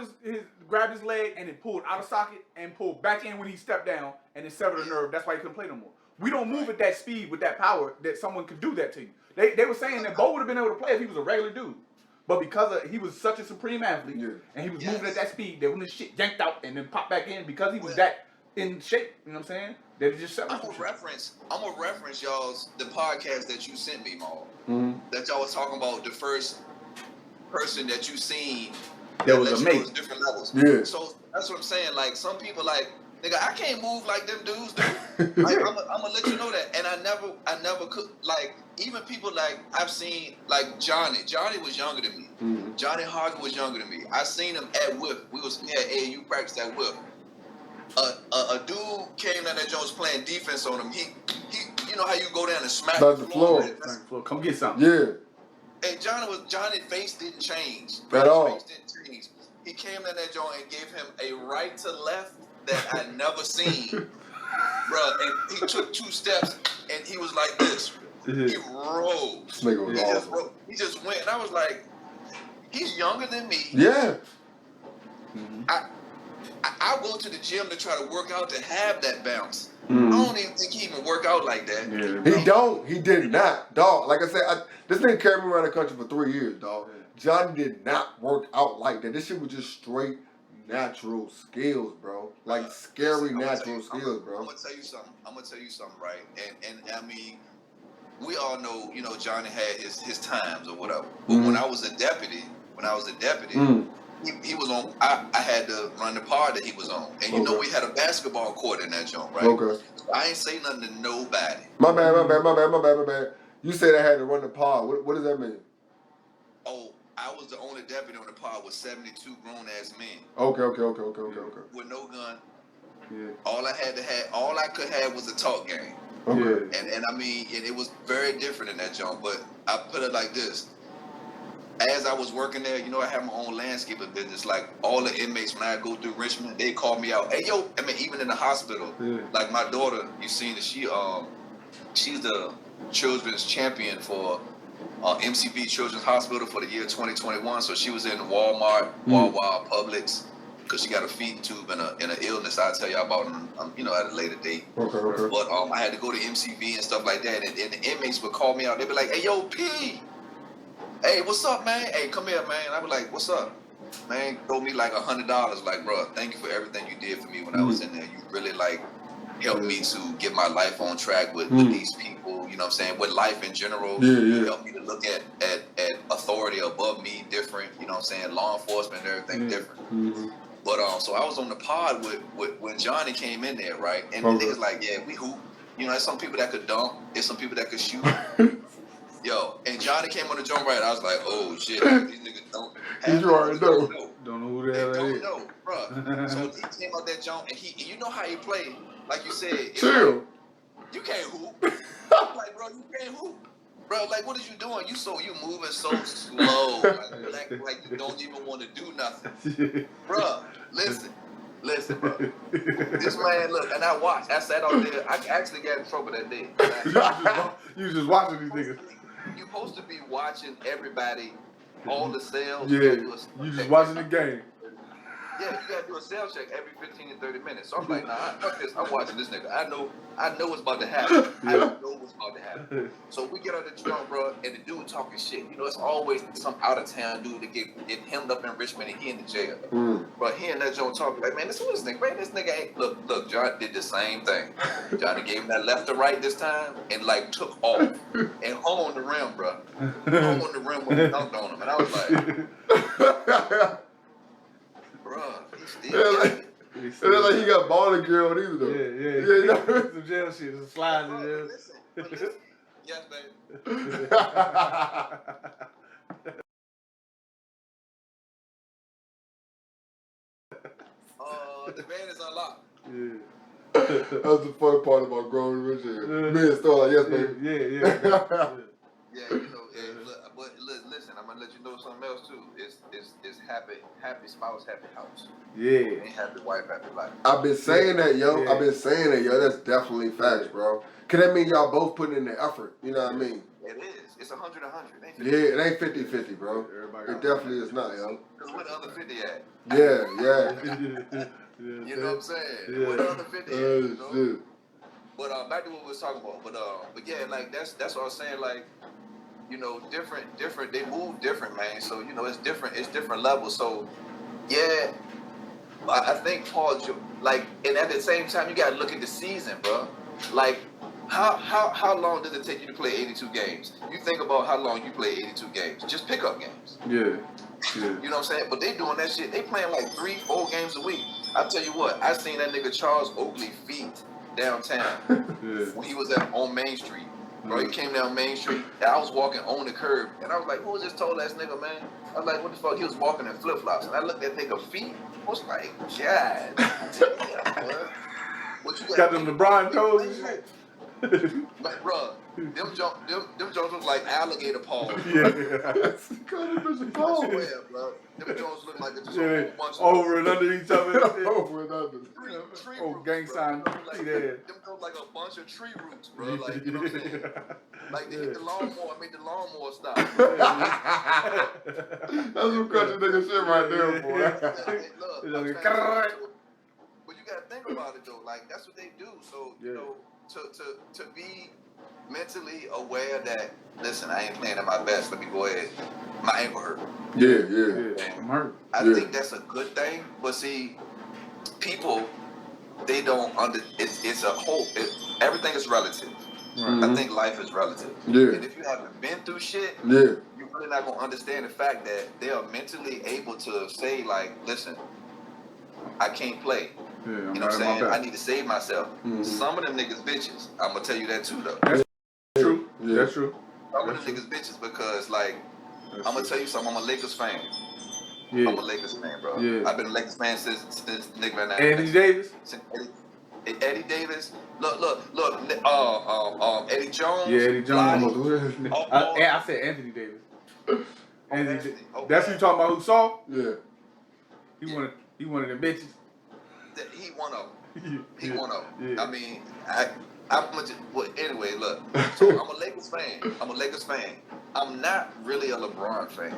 grabbed his leg and it pulled out of socket and pulled back in when he stepped down and it severed a nerve. That's why he couldn't play no more. We don't move at that speed with that power that someone could do that to you. They were saying that Bo would have been able to play if he was a regular dude. But because he was such a supreme athlete and he was moving at that speed, that when this shit yanked out and then popped back in because he was that in shape, you know what I'm saying? That just I'm gonna reference y'all's the podcast that you sent me, Maul. That y'all was talking about the first person that you seen that was amazing. Different levels. Yeah. So that's what I'm saying. Like some people, like nigga, I can't move like them dudes do. Like, I'm gonna let you know that. And I never could. Like even people like I've seen, like Johnny. Johnny was younger than me. Johnathan Hargett was younger than me. I seen him at Whip. We had AAU practice at Whip. A dude came down there, Jones playing defense on him. He, you know how you go down and smack the floor. Come get something. Yeah. And Johnny's face didn't change. At all. Face didn't change. He came down that joint and gave him a right to left that I never seen. Bruh, and he took 2 steps and he was like this. He rose. This nigga was awesome. He just went, and I was like, he's younger than me. Yeah. I go to the gym to try to work out to have that bounce. I don't even think he even work out like that. Yeah. He did not, dog. Like I said, this nigga carried me around the country for 3 years, dog. Johnny did not work out like that. This shit was just straight natural skills, bro. Like scary natural skills, bro. I'm gonna tell you something, right? And I mean, we all know, you know, Johnny had his times or whatever. But when I was a deputy, he was on. I had to run the pod that he was on, and you know we had a basketball court in that joint, right? Okay. I ain't say nothing to nobody. My bad. You said I had to run the pod. What does that mean? Oh, I was the only deputy on the pod with 72 grown ass men. Okay. With no gun. Yeah. All I could have was a talk game. Okay. And I mean, and it was very different in that joint. But I put it like this. As I was working there, you know, I have my own landscaping business. Like all the inmates, when I go through Richmond, they call me out. Hey, yo, I mean, even in the hospital, like my daughter, you seen that she's the children's champion for MCV Children's Hospital for the year 2021. So she was in Walmart, Wawa, Publix, because she got a feeding tube and an illness I'll tell y'all about at a later date. Okay. But I had to go to MCV and stuff like that, and the inmates would call me out. They'd be like, "Hey, yo, P, hey, what's up, man? Hey, come here, man." I'd be like, "What's up?" Man, throw me like $100. Like, bro, thank you for everything you did for me when I was in there. You really like helped me to get my life on track with these people. You know what I'm saying? With life in general. You helped me to look at authority above me different. You know what I'm saying? Law enforcement and everything different. But so I was on the pod with when Johnny came in there, right? And the niggas like, yeah, we hoop. You know, there's some people that could dunk. There's some people that could shoot. Yo, and Johnny came on the joint right. I was like, oh shit, these niggas don't. You already know. Don't know who the hell that is. Don't know, bro. So he came out that joint, and you know how he played. Like you said, Chill. Like, you can't hoop. I'm like, bro, you can't hoop. Bro, like, what is you doing? You moving so slow. Like you don't even want to do nothing. Bro, listen, bro. This man, look, and I watched. I sat out there. I actually got in trouble that day. You was just watching these niggas. You're supposed to be watching everybody, all the sales. Yeah, you just watching the game. Yeah, you gotta do a sales check every 15 to 30 minutes. So I'm like, nah, fuck this. I'm watching this nigga. I know what's about to happen. I know what's about to happen. So we get on the drum, bro, and the dude talking shit. You know, it's always some out of town dude that get hemmed up in Richmond and he in the jail. But he and that joint talking like, man, this nigga, man, this nigga ain't. Look, John did the same thing. Johnny gave him that left to right this time and like took off and hung on the rim, bro. Hung on the rim when he dunked on him, and I was like. Bruh, he's still like he got baller gear on either though. Yeah. Some jail shit, some slides in there. Listen. Yes, baby. The van is unlocked. Yeah. That's the fun part about growing rich here. Me and Star like, yes, baby. Yeah. Yeah, you know, but listen, I'm gonna let you know something else too. It's happy spouse, happy house. Yeah. Ain't happy wife, happy life. I've been saying that, yo. I've been saying that, yo. That's definitely facts, bro. Cause that mean y'all both putting in the effort. You know what I mean? It is. It's 100-100. Yeah, it ain't 50-50, bro. It definitely is not, yo. Cause where the other 50 at? Yeah. You know what I'm saying? Yeah. Where the other 50 at? You know? Shit. But back to what we was talking about. But yeah, like that's what I was saying. Like, you know, different. They move different, man. So you know, it's different levels. So yeah, I think Paul, like, and at the same time, you gotta look at the season, bro. Like, how long does it take you to play 82 games? You think about how long you play 82 games, just pickup games. Yeah. You know what I'm saying? But they doing that shit. They playing like 3-4 games a week. I tell you what, I seen that nigga Charles Oakley feet downtown when he was on Main Street. Bro, he came down Main Street, and I was walking on the curb, and I was like, who was this tall ass nigga, man? I was like, what the fuck? He was walking in flip-flops, and I looked at that nigga feet. I was like, God damn, bro. What you got them LeBron toes and shit? Like, bro, them Jones look like alligator paws. Yeah. I swear, bro. Them Jones look like just a whole bunch of over and under each other. Over and under. Tree Oh, roots, gang bro. sign. Like, them look like a bunch of tree roots, bro. Like, you know what I'm saying? Like, they hit the lawnmower, made the lawnmower stop. That's some country nigga shit right there, boy. Look, but you gotta think about it though. Like, that's what they do. So you know, to be mentally aware that, listen, I ain't playing at my best. Let me go ahead. My ankle hurt. Yeah. I'm hurt. I think that's a good thing. But see, people, they don't it's a whole. Everything is relative. Right. I think life is relative. Yeah. And if you haven't been through shit, Yeah. you're really not gonna understand the fact that they are mentally able to say, like, listen, I can't play. Yeah, You know what I'm saying? I need to save myself. Mhm. Some of them niggas bitches. I'm gonna tell you that too, though. That's true. Yeah. That's true. Some of them niggas bitches because, like, I'm gonna tell you something. I'm a Lakers fan. Yeah. I'm a Lakers fan, bro. Yeah. I've been a Lakers fan since Nick Van Exel. Anthony Davis. Since Eddie Davis. Look. Eddie Jones. Yeah, Eddie Jones. Lottie, I said Anthony Davis. Anthony. That's who you talking about? Who saw? Yeah. He one of them bitches. He one of them. He one of them. Yeah. I mean, Well, anyway, look. So I'm a Lakers fan. I'm not really a LeBron fan.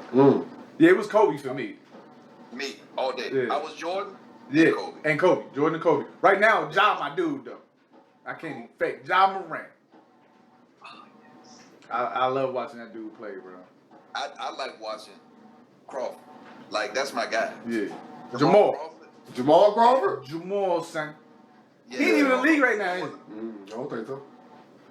Yeah, it was Kobe for me. Me all day. Yeah. I was Jordan. Yeah, Kobe. and Kobe. Jordan and Kobe. Right now, Ja, my dude, though. I can't even fake. Ja Morant. I love watching that dude play, bro. I like watching Crawford. Like, that's my guy. Yeah. Jamal Crawford? Jamal, son. Yeah. He ain't even in the league right now, is he? I don't think so.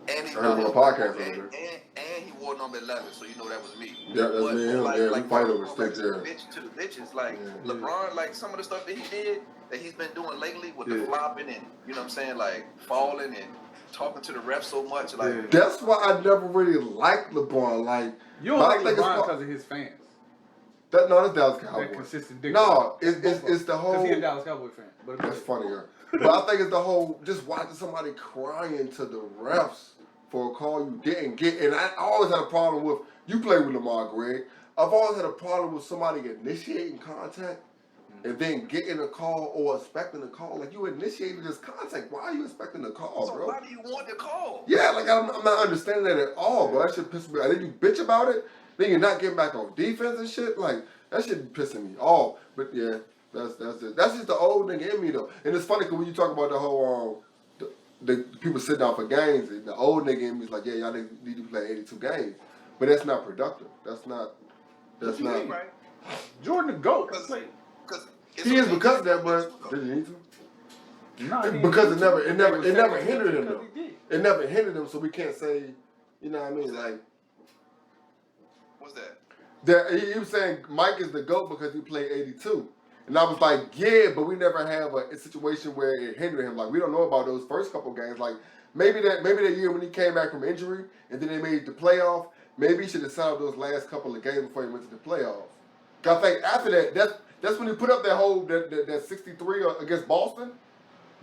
And he I heard him on a podcast over and he wore number 11, so you know that was me. Yeah, that's me and him. Yeah, we fight over sticks, to the bitches. Like, LeBron, like, some of the stuff that he did, that he's been doing lately with the flopping and, you know what I'm saying, like, falling and talking to the refs so much. Like, that's why I never really liked LeBron. Like, you don't like LeBron because of his fans. No, that's Dallas Cowboys. That consistent dick. No, it's the whole. Because he's a Dallas Cowboy fan. But that's funny, girl. But I think it's the whole just watching somebody crying to the refs for a call you didn't get. And I always had a problem with, you play with Lamar, Greg. I've always had a problem with somebody initiating contact and then getting a call or expecting a call. Like, you initiated this contact. Why are you expecting a call, so bro? why do you want the call? Yeah, like, I'm not understanding that at all, bro. That shit pisses me off. Then you bitch about it. Then you're not getting back on defense and shit. Like, that shit be pissing me off. But yeah, that's it. That's just the old nigga in me though. And it's funny because when you talk about the whole the people sit down for games, the old nigga in me is like, yeah, y'all need to play 82 games. But that's not productive. That's not. Right. Jordan the GOAT. He is because of that, but did he need to? No, because it never hindered him though. It never hindered him, so we can't say, you know what I mean, like. What's that? He was saying Mike is the GOAT because he played 82. And I was like, yeah, but we never have a situation where it hindered him. Like, we don't know about those first couple games. Like, maybe that year when he came back from injury and then they made the playoff, maybe he should have signed those last couple of games before he went to the playoffs. Cause I think after that, that's when he put up that 63 against Boston.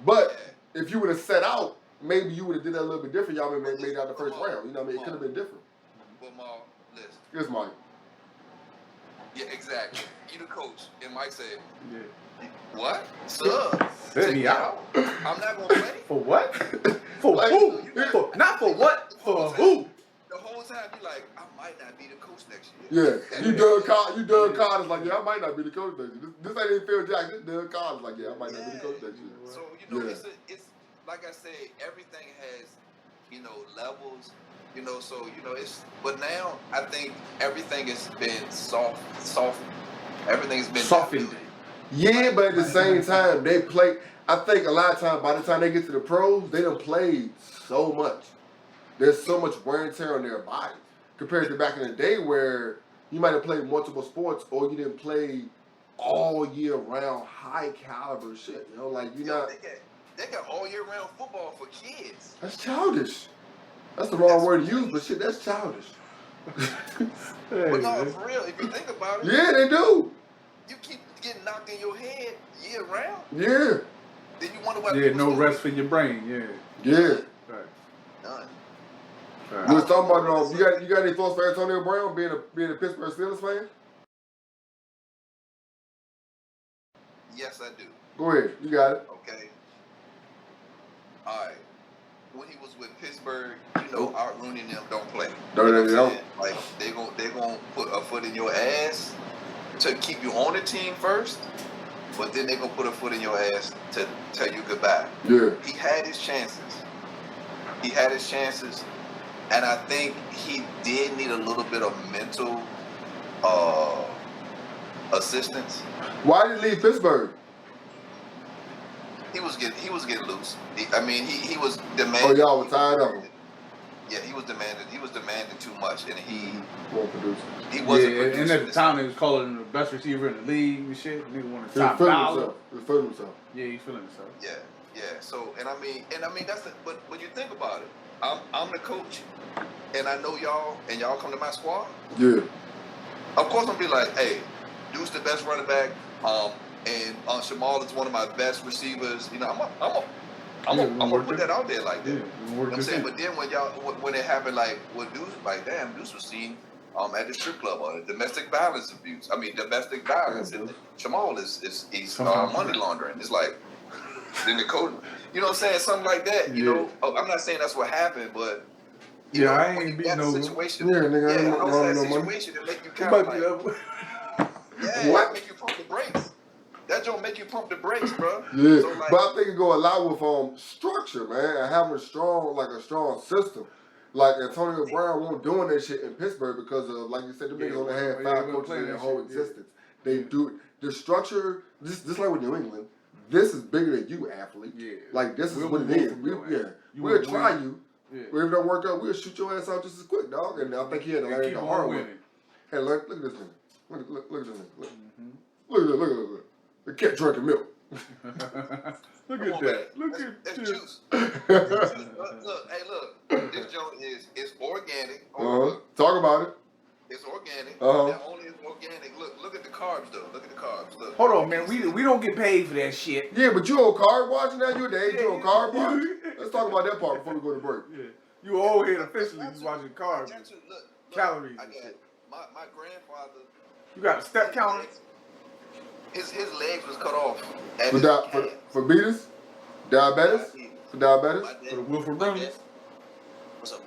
But if you would have set out, maybe you would have did that a little bit different. Y'all made it out the first round. You know what I mean? It could have been different. But Mark, listen. Here's Mike. Yeah, exactly. You the coach, and Mike said, "What? Let me out. I'm not gonna play. For what? For like, who? Not for what? For who?" The whole time you like, I might not be the coach next year. Yeah, you Doug Carter's like, yeah, I might not be the coach next year. This ain't even Phil Jackson. This Doug Carter's like, yeah, I might not be the coach next year. So you know, it's like I say, everything has levels. So it's. But now I think everything has been soft. Everything's been softened. Yeah, but at the same time, they play. I think a lot of times, by the time they get to the pros, they done played so much. There's so much wear and tear on their body compared to back in the day where you might have played multiple sports or you didn't play all year round high caliber shit. Like you're not. They got all year round football for kids. That's childish. That's the wrong word to use, but shit, that's childish. But no, for real, if you think about it. Yeah, they do. You keep getting knocked in your head year round. Yeah. Then you wonder why. Yeah, no rest for your brain. Yeah. Yeah. Right. None. You was talking about you got any thoughts for Antonio Brown being a Pittsburgh Steelers fan? Yes, I do. Go ahead, you got it. Okay. All right. When he was with Pittsburgh, Art Rooney and them don't play. Don't. Like they gonna put a foot in your ass to keep you on the team first, but then they gonna put a foot in your ass to tell you goodbye. Yeah. He had his chances. And I think he did need a little bit of mental assistance. Why did he leave Pittsburgh? He was getting loose. He was demanding. Oh, y'all were tired of him. Yeah, he was demanding too much, and he wasn't producing. And at the time, they was calling him the best receiver in the league and shit. Nigga wanted to top dollar. He's feeling himself. Yeah, he's feeling himself. Yeah. So, and that's it. But when you think about it, I'm the coach, and I know y'all, and y'all come to my squad. Yeah. Of course, I'm gonna be like, hey, Deuce the best running back. And Shamal is one of my best receivers. I'm gonna put that out there like that. Yeah, you know what I'm saying? But then when it happened, like with Deuce, like damn, Deuce was seen at the strip club on domestic violence abuse. Domestic violence. And Shamal he's money laundering. It's like then the coach. You know what I'm saying? Something like that. You know, I'm not saying that's what happened, but you know, I when ain't you got no situation. Yeah, nigga, Yeah, I I was don't in know that money. situation to make you kind of like, yeah, What? make you pump the brakes. That don't make you pump the brakes, bro. Yeah, So, like, but I think it go a lot with structure, man, and having a strong system. Like Antonio Brown won't doing that shit in Pittsburgh because of, like you said, the niggas only had 5 coaches in their whole existence. They do the structure, just like with New England. This is bigger than you, athlete. Yeah. Like this is what it is. We'll try you. Yeah. But if it don't work out, we'll shoot your ass out just as quick, dog. And I think he had to learn the hard way. Hey, look at this nigga. Look at this nigga. Look at this. They kept drinking milk. Look at that. Look at that's this. juice. Look, hey, look. This joint is organic. Talk about it. It's organic. Not only is organic. Look at the carbs though. Look at the carbs. Look. Hold on, man. We don't get paid for that shit. Yeah, but you on carb watching now? You at the age you on carb watching? Let's talk about that part before we go to break. Yeah. You old head officially. You watching carbs. Look, calories. I got my grandfather. You got a step counter. His legs was cut off. For beaters? Diabetes? For diabetes? For the Wilford Brilliant? What's up?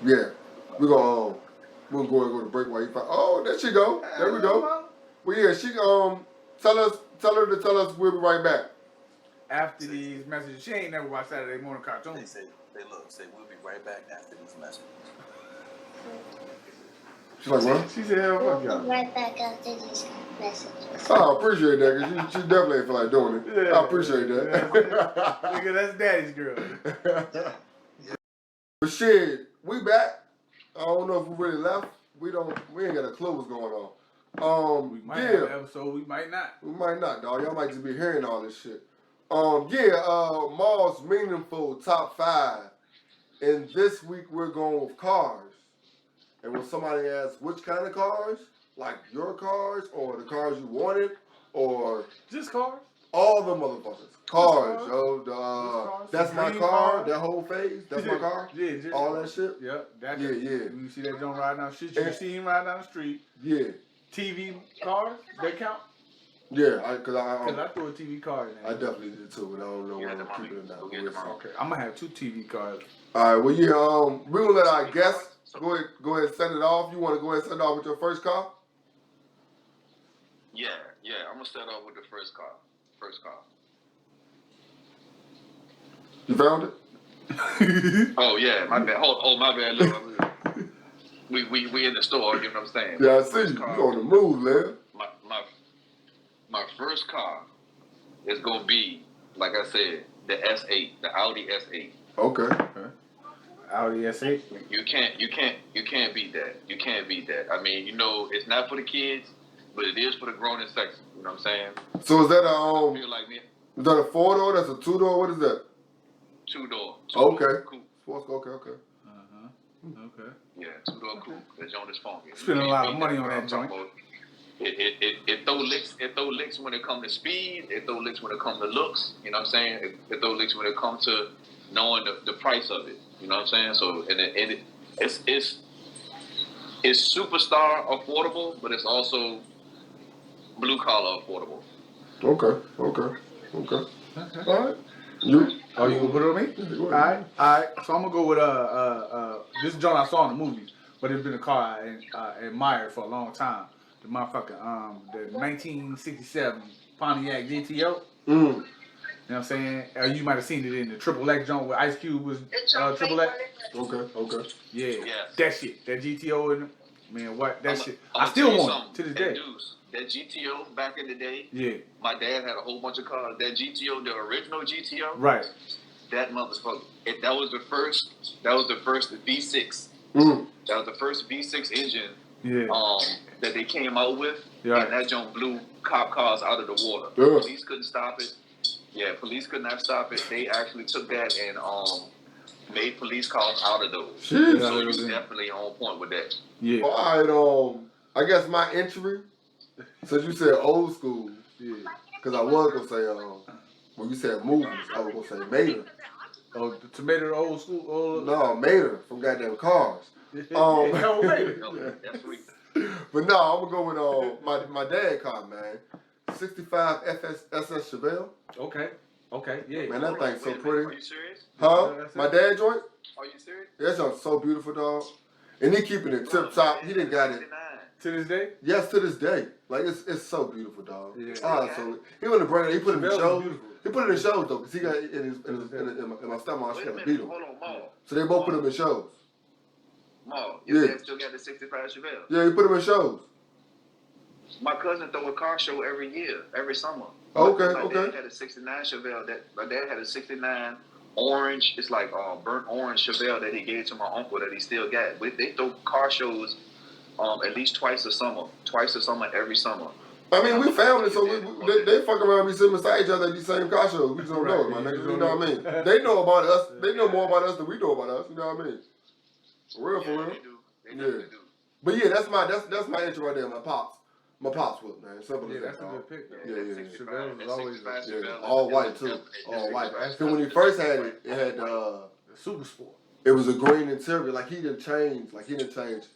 Yeah. We're going to go to break while you find. Oh, there she go. There we go. Well, yeah, she tell her to tell us we'll be right back. After these messages, she ain't never watched Saturday morning cartoon. They say we'll be right back after these messages. She's like, what? She said, hell, fuck y'all. We'll be right back after these messages. Oh, I appreciate that, because she definitely ain't feel like doing it. Yeah, I appreciate that. Nigga, that's daddy's girl. But shit, we back. I don't know if we really left. We ain't got a clue what's going on. We might have an episode, we might not. We might not, dog. Y'all might just be hearing all this shit. Maul's meaningful top 5. And this week we're going with cars. And when somebody asks which kind of cars, like your cars or the cars you wanted, or just cars, all the motherfuckers. Cars, yo. That's my car. That whole phase. That's my car. Yeah, just all that shit. Yeah, yeah. You see that joint riding down the street? You see him riding down the street? Yeah. TV cars, they count? Yeah, because I threw a TV car in there. I definitely did too, but I don't know where I'm keeping it now. Okay, I'm gonna have 2 TV cars. All right, well, yeah, we're gonna let our guests go ahead and set it off. You want to go ahead and set it off with your first car? Yeah, I'm gonna start off with the first car. You found it? Oh yeah, my bad. My bad. Look, we in the store. You know what I'm saying? Yeah, I see you. You on the move, man. My first car is gonna be, like I said, the S8, the Audi S8. Okay. Audi S8. You can't beat that. You can't beat that. I mean, you know, it's not for the kids, but it is for the grown and sexy. You know what I'm saying? So is that feel like me. Is that a 4-door? That's a 2-door? What is that? 2-door. Okay. Coupe. Sports. Okay. Okay. Yeah, 2-door coupe. The joint is funky. Spending a lot of money on that joint. It throw licks when it comes to speed. It throw licks when it comes to looks. You know what I'm saying? It throw licks when it comes to knowing the price of it. You know what I'm saying? So it's superstar affordable, but it's also blue collar affordable. Okay. All right. You? Oh, you gonna put it on me? All right. So I'm gonna go with this joint I saw in the movie, but it's been a car I admired for a long time. The motherfucking the 1967 Pontiac GTO. You know what I'm saying? You might have seen it in the Triple X joint where Ice Cube was Triple X. Okay. Yeah. That shit. That GTO in man, what that shit. I still want it to this day. That GTO back in the day. Yeah. My dad had a whole bunch of cars. That GTO, the original GTO. Right. That motherfucker. That was the first V6. That was the first V6 engine. Yeah. That they came out with. Yeah. And that junk blew cop cars out of the water. Yeah. Police couldn't stop it. Yeah, police could not stop it. They actually took that and made police cars out of those. Shit. So you was definitely on point with that. Yeah. All right. I guess my entry, since you said old school, because I was gonna say when you said movies, I was gonna say Mater. Oh, the tomato, the old school. No, Mater from goddamn Cars. Mater. That's sweet. But no, I'm gonna go with my dad car, man. 65 SS Chevelle. Okay. Okay, yeah. Man, that thing's so Wait a minute, pretty. Are you serious? Huh? That's My it. dad joint? Are you serious? That joint's so beautiful, dog. And he keeping it tip top. He done got it. 69. To this day? Yes, to this day. Like it's so beautiful, dog. Yeah. So he want to bring it. He put it in Chappelle was shows. beautiful. He put it in shows though, cause he got it in my stepmom's Wait a shit minute, beat him. hold on, Maul. So they both put him in shows. Maul, your Yeah. dad still got the 65 Chevelle. Yeah, he put him in shows. My cousin throw a car show every year, every summer. Okay, my okay. dad had a 69 Chevelle. My dad had a 69 orange. It's like burnt orange Chevelle that he gave to my uncle that he still got. But they throw car shows at least twice a summer every summer. I mean, we family, so they fuck around, be sitting beside each other at these same car shows. We just don't know it, my niggas. You know what I mean? They know about us. They know more about us than we know about us. You know what I mean? For real, for real. They do. They definitely do. But yeah, that's my intro right there. My pops whip, man. Simple Yeah, as that's that. a dog. good pick, though. Yeah. Chevelle was always All white too. All white. So when he first had it, it had the Super Sport. it was a green interior. Like he didn't change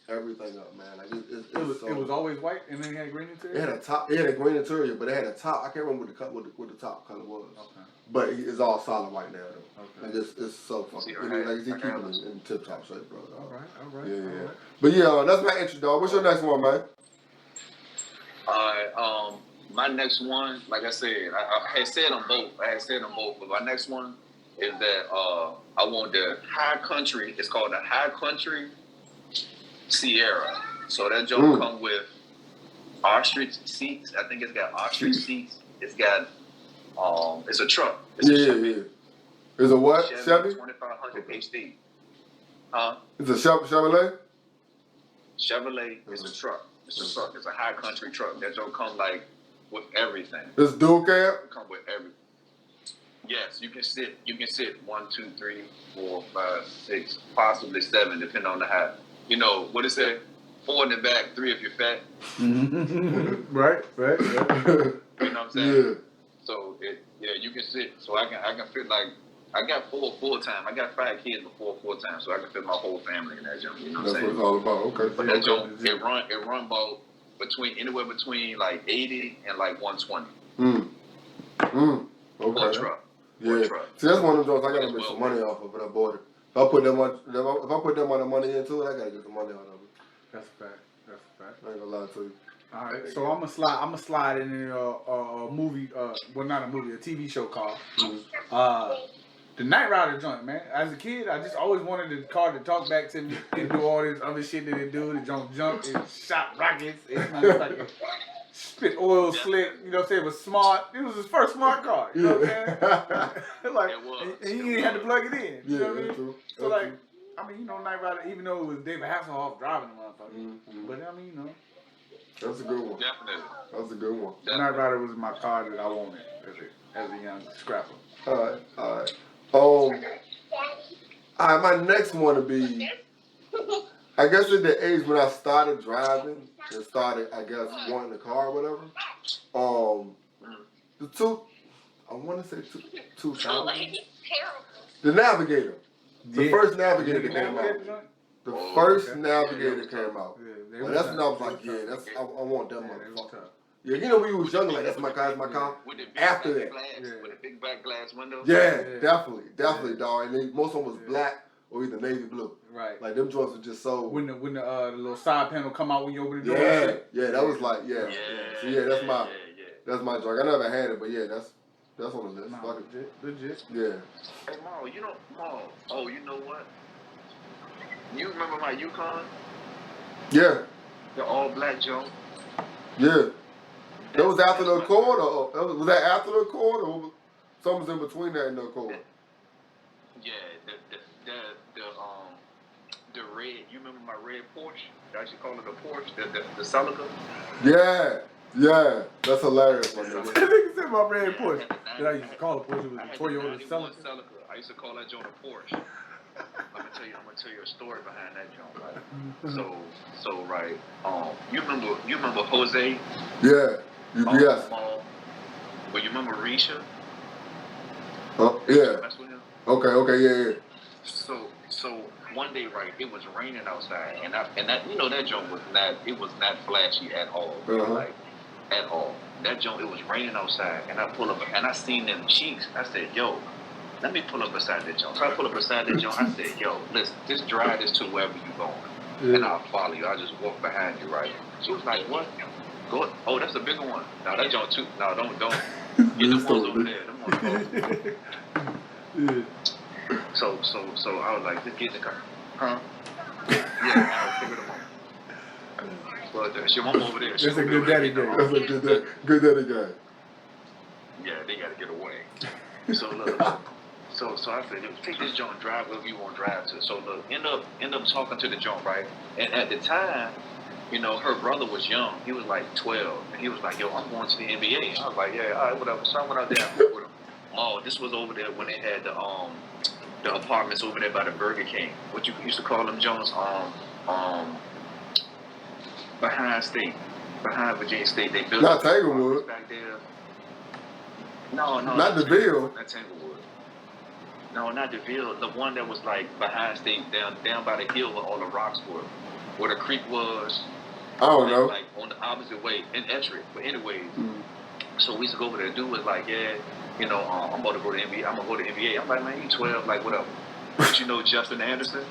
everything up, man. Like It was always white, and then it had green interior. it had a top. It had a green interior, but it had a top. I can't remember what the top color was. Okay. But it's all solid white now, though. Okay. Like it's so fucking. Like he keeping it in tip top shape, bro. All right. Yeah. But yeah, that's my intro, dog. What's your next one, man? Alright, my next one, like I said, I had said them both, but my next one is that I want the High Country. It's called the High Country Sierra. So that joke come with ostrich seats. I think it's got ostrich seats. It's got it's a truck. It's a Chevy. Yeah. It's a what? Chevy? 2500 HD. Huh? It's a Chevrolet? Chevrolet is a truck. It's a truck. It's a High Country truck. That joke come like with everything. It's dual cab? Come with everything. Yes, you can sit 1, 2, 3, 4, 5, 6, possibly 7, depending on the height. You know what it say? 4 in the back, 3 if you're fat. Right. You know what I'm saying? Yeah. So you can sit. So I can fit like I got 4 full time. I got 5 kids before full time, so I can fit my whole family in that junk. You know what I'm That's saying? what it's all about. Okay. But that junk, it run about anywhere between like 80 and like 120. For a Okay. truck. Yeah. See, that's one of those I gotta make some money off of, but I bought it. If I put that much money into it, I gotta get some money out of it. That's a fact. I ain't gonna lie to you. All right, so I'm gonna slide in a movie, well not a movie, a TV show called the Knight Rider joint, man. As a kid, I just always wanted the car to talk back to me and do all this other shit that it do. The jump, it shot rockets, it spit oil slick. You know what I'm saying? It was smart. It was his first smart car. You know what I'm saying? Like, and he didn't have to plug it in. You know what I mean? True. So like, I mean, you know, Knight Rider, even though it was David Hasselhoff driving the motherfucker, but I mean, you know. That's a good one. Definitely. That's a good one. Knight Rider was my car that I wanted as a young scrapper. All right. My next one would be, I guess at the age when I started driving and started, I guess, wanting a car or whatever. I want to say 2000. The Navigator. The first Navigator that came out. The first Navigator came out. Well, that's when I was like, I want that motherfucker. Yeah, you know when you was younger, like that's my car. With the big After black that. glass, with the big black glass windows. Yeah, definitely, dog. And then most of them was black or either navy blue. Right. Like them joints were just so. When the little side panel come out when you open the door. Yeah, that was like So that's my drug. I never had it, but that's on the list. Nah, Fuck it. legit. Yeah. Hey, Maul, oh, you know what? You remember my Yukon? Yeah. The all black joint? Yeah. That was after the Accord, or was that after the Accord, or something was in between that and the Accord? Yeah, the red. You remember my red Porsche? I used to call it a Porsche. The Celica. Yeah. That's hilarious, my That nigga. nigga said my red Porsche. That I used to call it Porsche. It was a Toyota Celica. I used to call that joint a Porsche. I'm gonna tell you a story behind that joint, right? So right. You remember Jose? Yeah. Yes. But you remember Risha? Oh, yeah. Mess with him? Okay, yeah. So one day, right, it was raining outside, and that you know that joint was not flashy at all. Uh-huh. Like at all. That joint, it was raining outside, and I pull up, and I seen them cheeks. I said, yo, let me pull up beside that joint. So I pull up beside that joint. I said, yo, listen, just drive this to wherever you going, and I'll follow you. I'll just walk behind you, right? She was like, what? Go. Oh, that's a bigger one. No, that joint too. No, don't. Get them ones over there. Them ones over there. So I was like, just get in the car. Huh? Yeah, I'll figure them out. But she won't over there. That's a good daddy guy. That's a good daddy guy. Yeah, they gotta get away. So look, so I said, take this joint, drive wherever you want to drive to. So look, end up talking to the joint, right? And at the time, you know, her brother was young. He was like 12, and he was like, yo, I'm going to the NBA. I was like, yeah, all right, whatever. So I went out there and met with him. Oh, this was over there when they had the apartments over there by the Burger King. What you used to call them joints, behind Virginia State. They built not Tanglewood back there. No, not DeVille. Not Tanglewood. No, not DeVille. The one that was like behind State, down by the hill where all the rocks were, where the creek was. I don't know. Like on the opposite way in Ettrick. But anyways, so we used to go over there. Dude was like, yeah, you know, I'm about to go to NBA. I'm gonna go to NBA. I'm like, man, you 12, like whatever. But you know Justin Anderson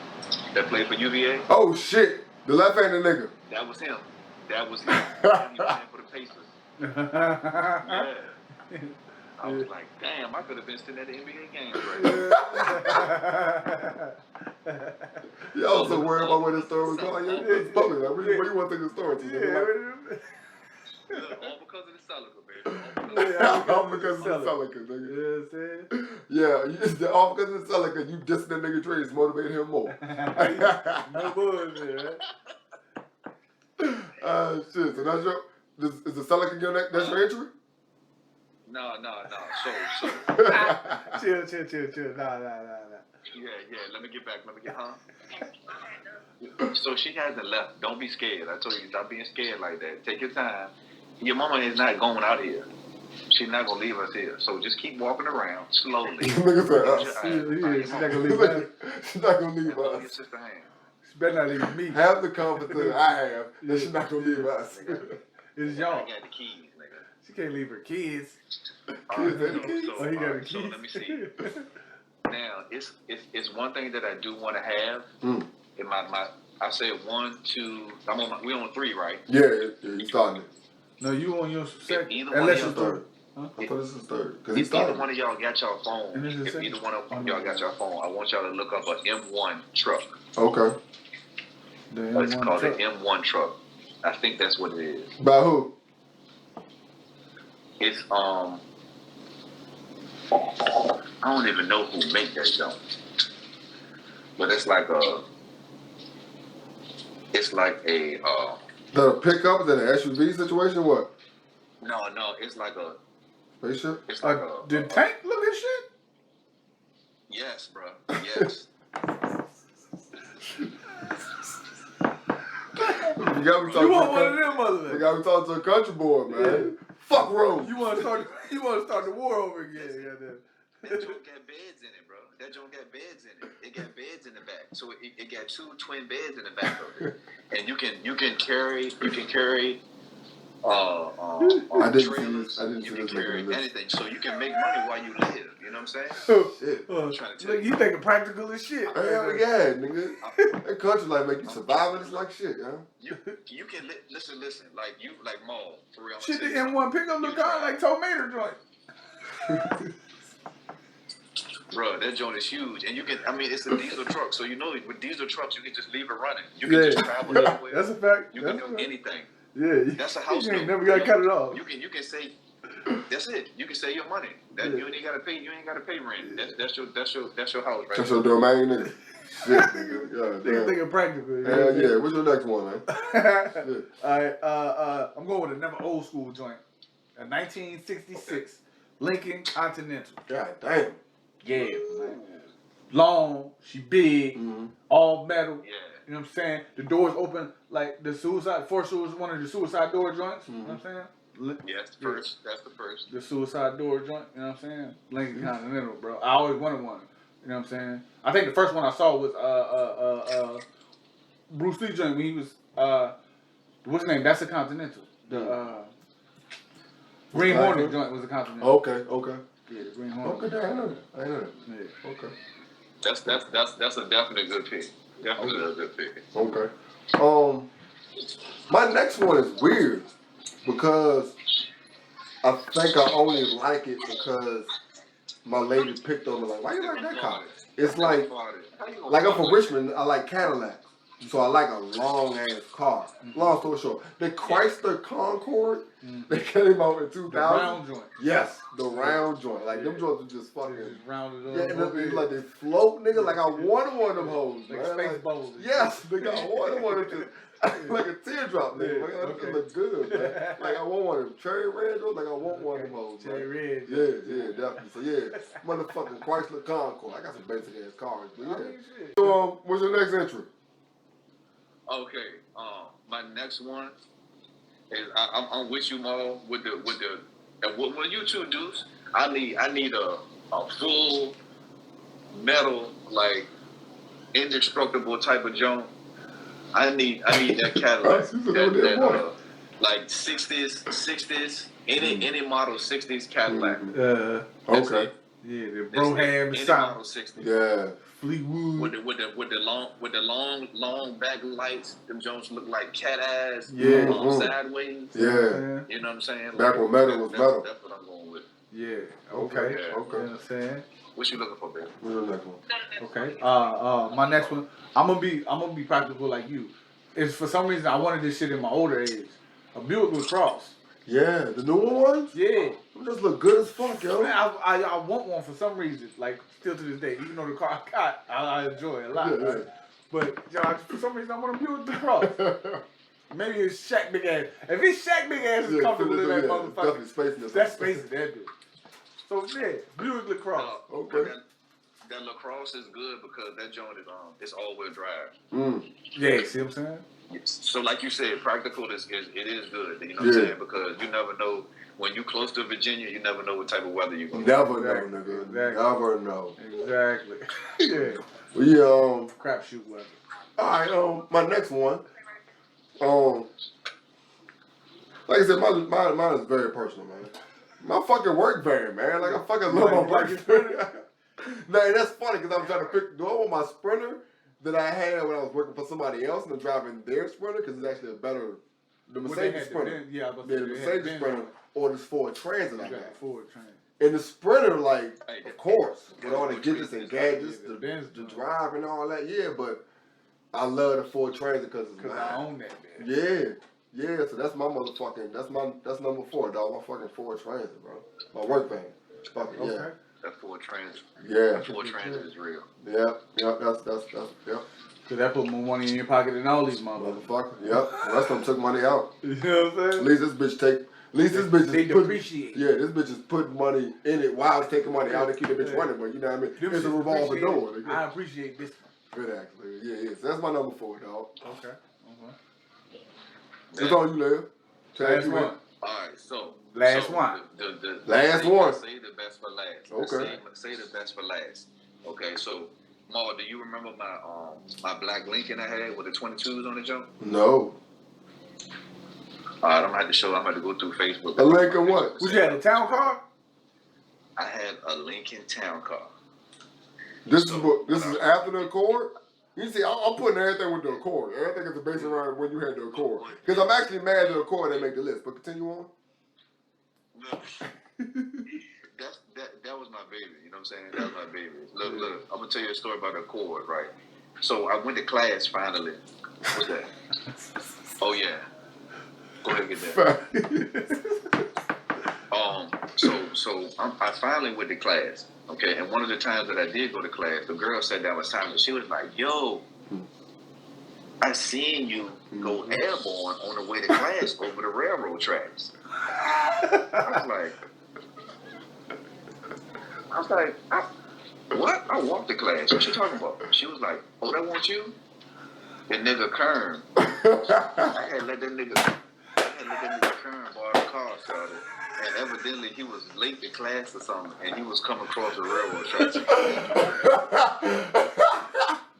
that played for UVA? Oh shit, the left-handed nigga. That was him. He was playing for the Pacers. Yeah. I was like, damn, I could have been sitting at the NBA games right now. Y'all so worried about where the story was going. It's public. Like, where you want to take the story to? All because of the Celica, baby. All because of the Celica, nigga. You know what I'm saying? Yeah, all because of the Celica, you dissing that nigga trades motivate him more. No bullshit, man. Shit, so that's your, is the Celica your neck, that's your entry? No. So. Chill. Nah. Yeah. Let me get back. So she hasn't left. Don't be scared. I told you, stop being scared like that. Take your time. Your mama is not going out here. She's not going to leave us here. So just keep walking around slowly. She's not going to leave us. She's not going to leave Hold us. your sister's hand. She better not leave me. Have the confidence I have that she's not going to leave us. It's I y'all. got the keys, nigga. She can't leave her kids. He got the keys. So let me see. Now, it's one thing that I do want to have. In my I said 1, 2. We on 3, right? Yeah, you starting it. No, you on your second. Either Unless This you're is third. Huh? I thought this is third. If either one of y'all got your phone, And this is if second? either one of y'all got your phone, I want y'all to look up an M1 truck. Okay. It's called an M1 truck. I think that's what it is. By who? It's I don't even know who make that jump, but it's like a That a pickup? Is that an SUV situation? What? no, it's like a Spaceship? it's like the tank look at shit? Yes, bro. Yes. You got me talking You want to one of them motherfuckers? You got me talking to a country boy, man. Yeah. Fuck room. You want to start the war over again? That joint got beds in it, bro. That joint got beds in it. It got beds in the back, so it got 2 twin beds in the back of it, and you can carry I didn't trailers. see this. You can carry anything, so you can make money while you live. You know what I'm saying? Shit. I'm trying to tell Look, you thinking practical as shit. Hell yeah, nigga. That country like make you survive it's like shit, huh? You can listen. Like Maul for real. Shit, the M1 pickup look kind like tomato joint. Bro, that joint is huge, and you can. I mean, it's a diesel truck, so you know with diesel trucks you can just leave it running. You can just travel anywhere. That's a fact. You can do anything. Yeah, That's a house. You ain't never got to cut it off. You can say. That's it. You can save your money. That you ain't gotta pay. You ain't gotta pay rent. That's your house, right? That's your domain, nigga. Shit, nigga. Nigga thinking practical. Hell yeah. What's your next one, man? Alright, I'm going with another old school joint. A 1966 Lincoln Continental. God damn. Yeah, man. Long, she big, all metal. Yeah. You know what I'm saying? The doors open like the suicide. Force was one of the suicide door joints. You know what I'm saying? Yes, first. That's the first. The suicide door joint. You know what I'm saying? Lincoln Continental, bro. I always wanted one. You know what I'm saying? I think the first one I saw was Bruce Lee joint when he was what's his name? That's a Continental. Green Hornet joint was a Continental. Okay. Yeah, the Green Hornet. Okay, I know that. Yeah. Okay. That's a definite good pick. Definitely a good pick. Okay. My next one is weird because I think I only like it because my lady picked on me like, why you like that car? It's like I'm from Richmond, I like Cadillacs. So I like a long ass car. Long story short, the Chrysler Concorde that came out in 2000. The round joint. Yes, the round joint. Like them joints are just fucking. Just rounded up. Yeah, and it's like they float, nigga. Like I wanted one of them hoes. Like man. space Like, bowls. yes, nigga, I wanted one of them. Like a teardrop, nigga. Yeah, Like, it look good, man. Like I want one of them cherry red ones. Like I want one of them hoes. Cherry red. Yeah, definitely. So yeah, motherfucking Chrysler Concorde. I got some basic ass cars, but yeah. I mean, shit. So what's your next entry? Okay. My next one is I'm with you, Mo. With the and what you two do? I need a full metal, like indestructible type of junk. I need that Cadillac. that like 60s, any model 60s Cadillac. Okay. Yeah, the Broham any South. model 60s. Yeah. Fleetwood. With the long back lights, them Jones look like cat ass. Yeah. Sideways. Yeah. You know what I'm saying? Back when metal was metal. That's what I'm going with. Yeah. Okay. Okay. Yeah. You know what I'm saying? What you looking for, baby? What's your next one? Okay. My next one, I'm gonna be practical like you. It's for some reason I wanted this shit in my older age. A Buick LaCrosse. Yeah, the newer ones? Yeah. Them just look good as fuck, yo. Man, I want one for some reason, like still to this day. Even though the car I got, I enjoy it a lot. Yeah. Right? But for some reason I want a Buick LaCrosse. Maybe it's Shaq big ass. If it's Shaq big ass is comfortable in that motherfucker, definitely space in that's space in that bitch. So yeah, Buick LaCrosse. Okay. That LaCrosse is good because that joint is it's all-wheel drive. Yeah, see what I'm saying? So like you said, practical it is good. You know what I'm saying? Because you never know when you close to Virginia, you never know what type of weather you're gonna Never know, nigga. Exactly. Never know. Exactly. Yeah. We Crapshoot weather. Alright, my next one. Like I said, mine is very personal, man. My fucking work van, man. Like I fucking love my work van. Nah, that's funny because I'm trying to pick. Do I want my Sprinter that I had when I was working for somebody else and I'm driving their Sprinter because it's actually a better, the Mercedes Sprinter. The Mercedes Sprinter or this Ford Transit I got. Ford Transit. And the Sprinter, like, of course, with all the gadgets and gadgets, the drive and all that, yeah, but I love the Ford Transit because it's mine. I own that, man. Yeah, so that's my motherfucking, that's number 4, dog, my fucking Ford Transit, bro. My work van. Fucking, yeah. Okay. That Ford Transit. Yeah. That Ford Transit is real. Yep, that's, yep. Cause that put more money in your pocket than all these motherfuckers. Motherfucker, yep. The rest of them took money out. You know what I'm saying? At least this bitch They is putting, depreciate. yeah, this bitch is putting money in it while it's taking money out to keep the bitch running, but you know what I mean? It's a revolving door. I appreciate this one. Good actually. Yeah. So that's my number 4, dog. Okay. That's all you live. Last one. Alright, so Last one. The Last one. Say the best for last. Okay. Say the best for last. Okay, so Ma, do you remember my black Lincoln I had with the 22s on the jump? No. Alright, I'm gonna have to show. I'm gonna go through Facebook. A Lincoln what? What you had, a town car? I had a Lincoln Town Car. This is after the Accord? You see, I'm putting everything with the Accord. Everything is based around when you had the Accord. Because I'm actually mad at the Accord they make the list. But continue on. That was my baby. You know what I'm saying? That was my baby. Look. I'm gonna tell you a story about the Accord, right? So I went to class finally. What's that? Oh yeah. Go ahead and get that. So I finally went to class. Okay, and one of the times that I did go to class, the girl sat down beside me. She was like, "Yo, I seen you go airborne on the way to class over the railroad tracks." I was like, what? I walked to class. What you talking about? She was like, "Oh, that want you?" That nigga Kern. I had let that nigga Kern borrow the car started. And evidently he was late to class or something, and he was coming across the railroad tracks.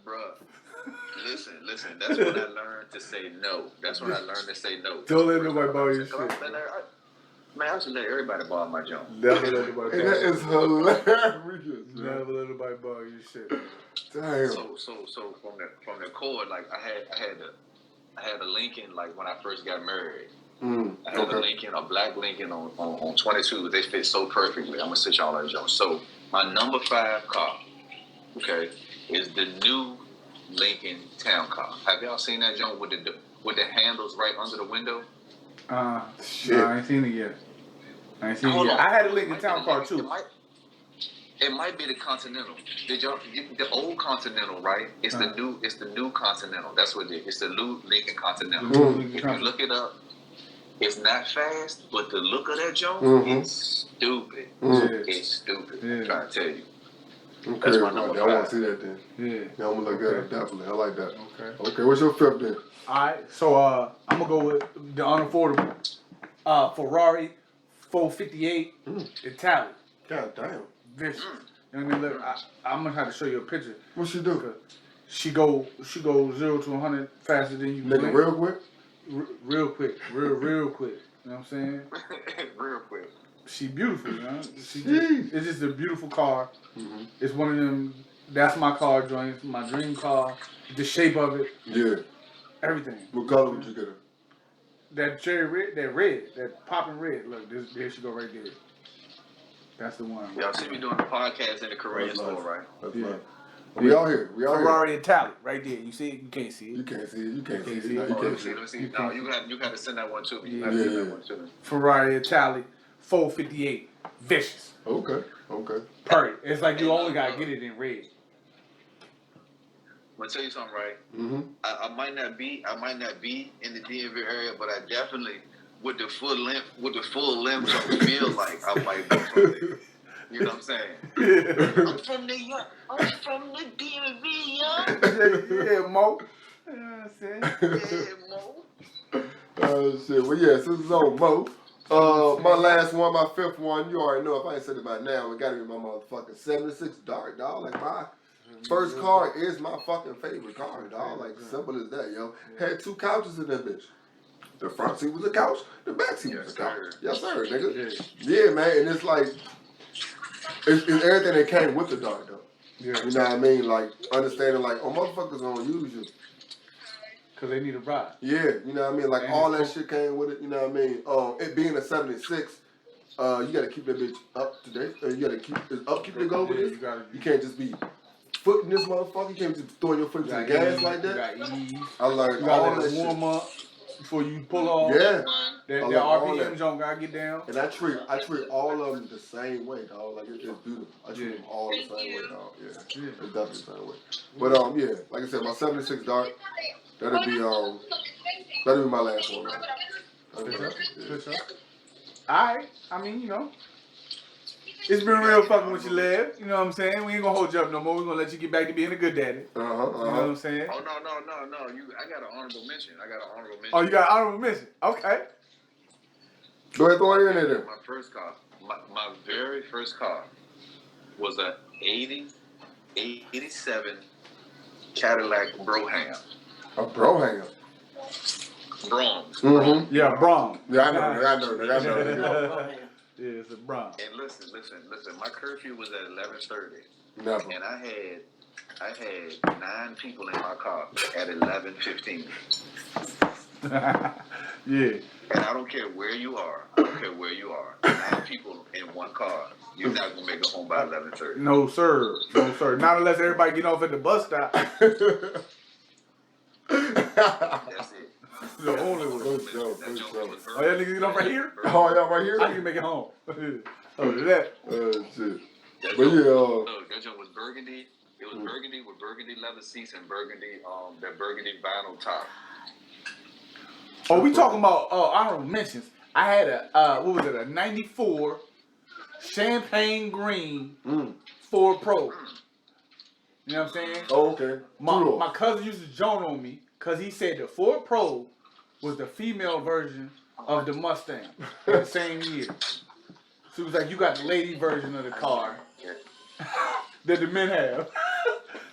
Bruh, listen. That's when I learned to say no. That's when I learned to say no. Don't let nobody borrow your shit. Man, I should let everybody borrow my junk. Never let nobody And that is hilarious. Never let nobody borrow your shit. Damn. So from the chord, like I had a Lincoln like when I first got married. I had a Lincoln, a black Lincoln on 22. They fit so perfectly. I'm gonna sit y'all on junk. So my number 5 car, okay, is the new Lincoln Town Car. Have y'all seen that junk with the handles right under the window? Shit. No, I ain't seen it yet. I had a Lincoln Town Car too. It might be the Continental. Did y'all the old Continental, right? It's the new Continental. That's what it is. It's the new Lincoln Continental. If you look it up, it's not fast, but the look of that junk is stupid. It's stupid. I'm trying to tell you. Okay, that's my number 5. I want to see that then. Yeah, I'm gonna look at it definitely. I like that. Okay, what's your 5th then? Alright, so I'm gonna go with the unaffordable Ferrari 458 Italian. God damn. Vicious. You know what I mean? Look, I'm gonna have to show you a picture. What she do? She goes 0 to 100 faster than you. Make it real quick. Real quick, real quick. You know what I'm saying? Real quick. She beautiful, you know. It's just a beautiful car. It's one of them. That's my car joints. My dream car. The shape of it. Yeah. Everything. What color would you get her? That cherry red, that popping red. Look, there she go right there. That's the one. Y'all see me doing the podcast in the Korean store, right? That's nice. We out here. Ferrari Italian, right there. You see it? You can't see it. You can't see it. You can't see it. No, let me see. No, you got to send that one to me. Ferrari Italian 458, vicious. Okay. Perfect. It's like you only gotta get it in red. I'm gonna tell you something, right? I might not be in the DMV area, but I definitely with the full length feel like I might be from there. You know what I'm saying? I'm from New York. I'm from the DMV, Yeah, Mo. You know what I'm saying? Yeah, Oh shit. Well, yeah. So this is on Mo. My last one, my 5th one. You already know if I ain't said it by now, it gotta be my motherfucking 76 Dart, dog. Like my first car is my fucking favorite car, dog. Like simple as that, yo. Had 2 couches in that bitch. The front seat was a couch. The back seat was a couch. Yes, sir, nigga. Yeah, man. And it's like, it's everything that came with the Dart, though. Yeah. You know what I mean? Like, understanding, like, motherfuckers gonna use you. Because they need a ride. Yeah, you know what I mean? Like, all that shit came with it, you know what I mean? It being a 76, you gotta keep that bitch up to date. You gotta keep it going with this. You can't just be footing this motherfucker. You can't just throw your foot to the gas like that. I learned all that shit. Warm up before you pull off. Yeah. That RPM jump gotta get down. And I treat all of them the same way, dog. Like it's beautiful. I treat them all the same way, dog. Yeah. It's definitely the same way. But yeah, like I said, my 76 Dart, that'll be my last one. Alright, I mean, you know. It's been real fucking with you, Lev. You know what I'm saying? We ain't gonna hold you up no more. We're gonna let you get back to being a good daddy. You know what I'm saying? Oh, no. I got an honorable mention. Oh, you got an honorable mention? Okay. Go ahead, throw it in there. My first car, my very first car was a 87 Cadillac Brougham. A Brougham? Bronx. Yeah, Bronx. Yeah, I know. Yeah, it's a Bronx. And listen. My curfew was at 11:30. Never. And I had 9 people in my car at 11:15. Yeah. And I don't care where you are. 9 people in one car. You're not gonna make it home by 11:30. No, sir. Not unless everybody get off at the bus stop. That's it. The only one. Oh, y'all niggas get off right here? Oh, y'all right here? I can make it home. Oh, that. Shit. That But joint was burgundy. It was burgundy with burgundy leather seats and burgundy, that burgundy vinyl top. Oh, we talking about honorable mentions. I had a 94 champagne green Ford Pro. You know what I'm saying? Oh, okay. My cousin used to joke on me because he said the Ford Pro was the female version of the Mustang in the same year. So he was like, you got the lady version of the car that the men have.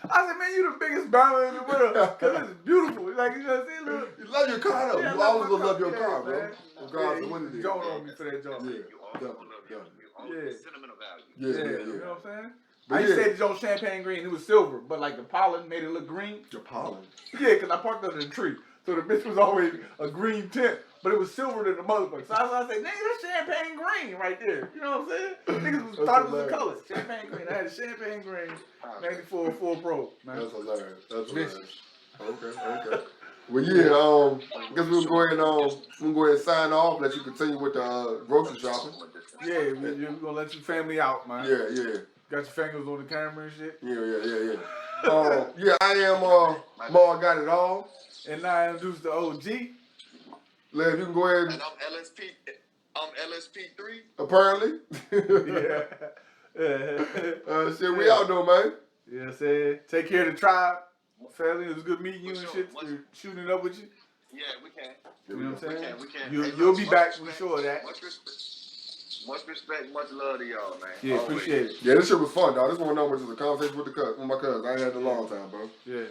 I said, man, you the biggest bouncer in the world. Because it's beautiful. Like, you know what I'm saying? Look. You love your car, though. Yeah, you always gonna my love your yeah, car, bro. man. Regardless of when it is. Joan on me for that job. Yeah, You also definitely, love your, definitely. your sentimental value. Yeah. You know what I'm saying? But I used to yeah. say the joint champagne green. It was silver, but like the pollen made it look green. Your pollen. Yeah, because I parked under the tree. So the bitch was always a green tint, but it was silver than the motherfucker. So I said, nigga, that's champagne green right there. You know what I'm saying? Niggas That's thought it was a hilarious. color. Champagne green. I had champagne green 94 full pro, man. That's hilarious. That's Vicious. hilarious. Okay. Well, yeah. Guess we'll go ahead and sign off. Let you continue with the grocery shopping. Yeah, we're gonna let your family out, man. Yeah. Got your fingers on the camera and shit. Yeah. Yeah, I am Ma Got It All. And now I introduce the OG. Lev, you can go ahead. And I'm LSP3. Apparently. Yeah. Shit, we out though, man. Yeah, say take care of the tribe. Family, it was good meeting you For and sure. shit. Shooting it up with you. Yeah, we can. You know what I'm saying? We can. You'll be back for sure of that. Much respect, much love to y'all, man. Yeah, Always. appreciate it. Yeah, this shit was fun, dog. This one number was just a conversation with my cousin. I ain't had it in a long time, bro. Yeah.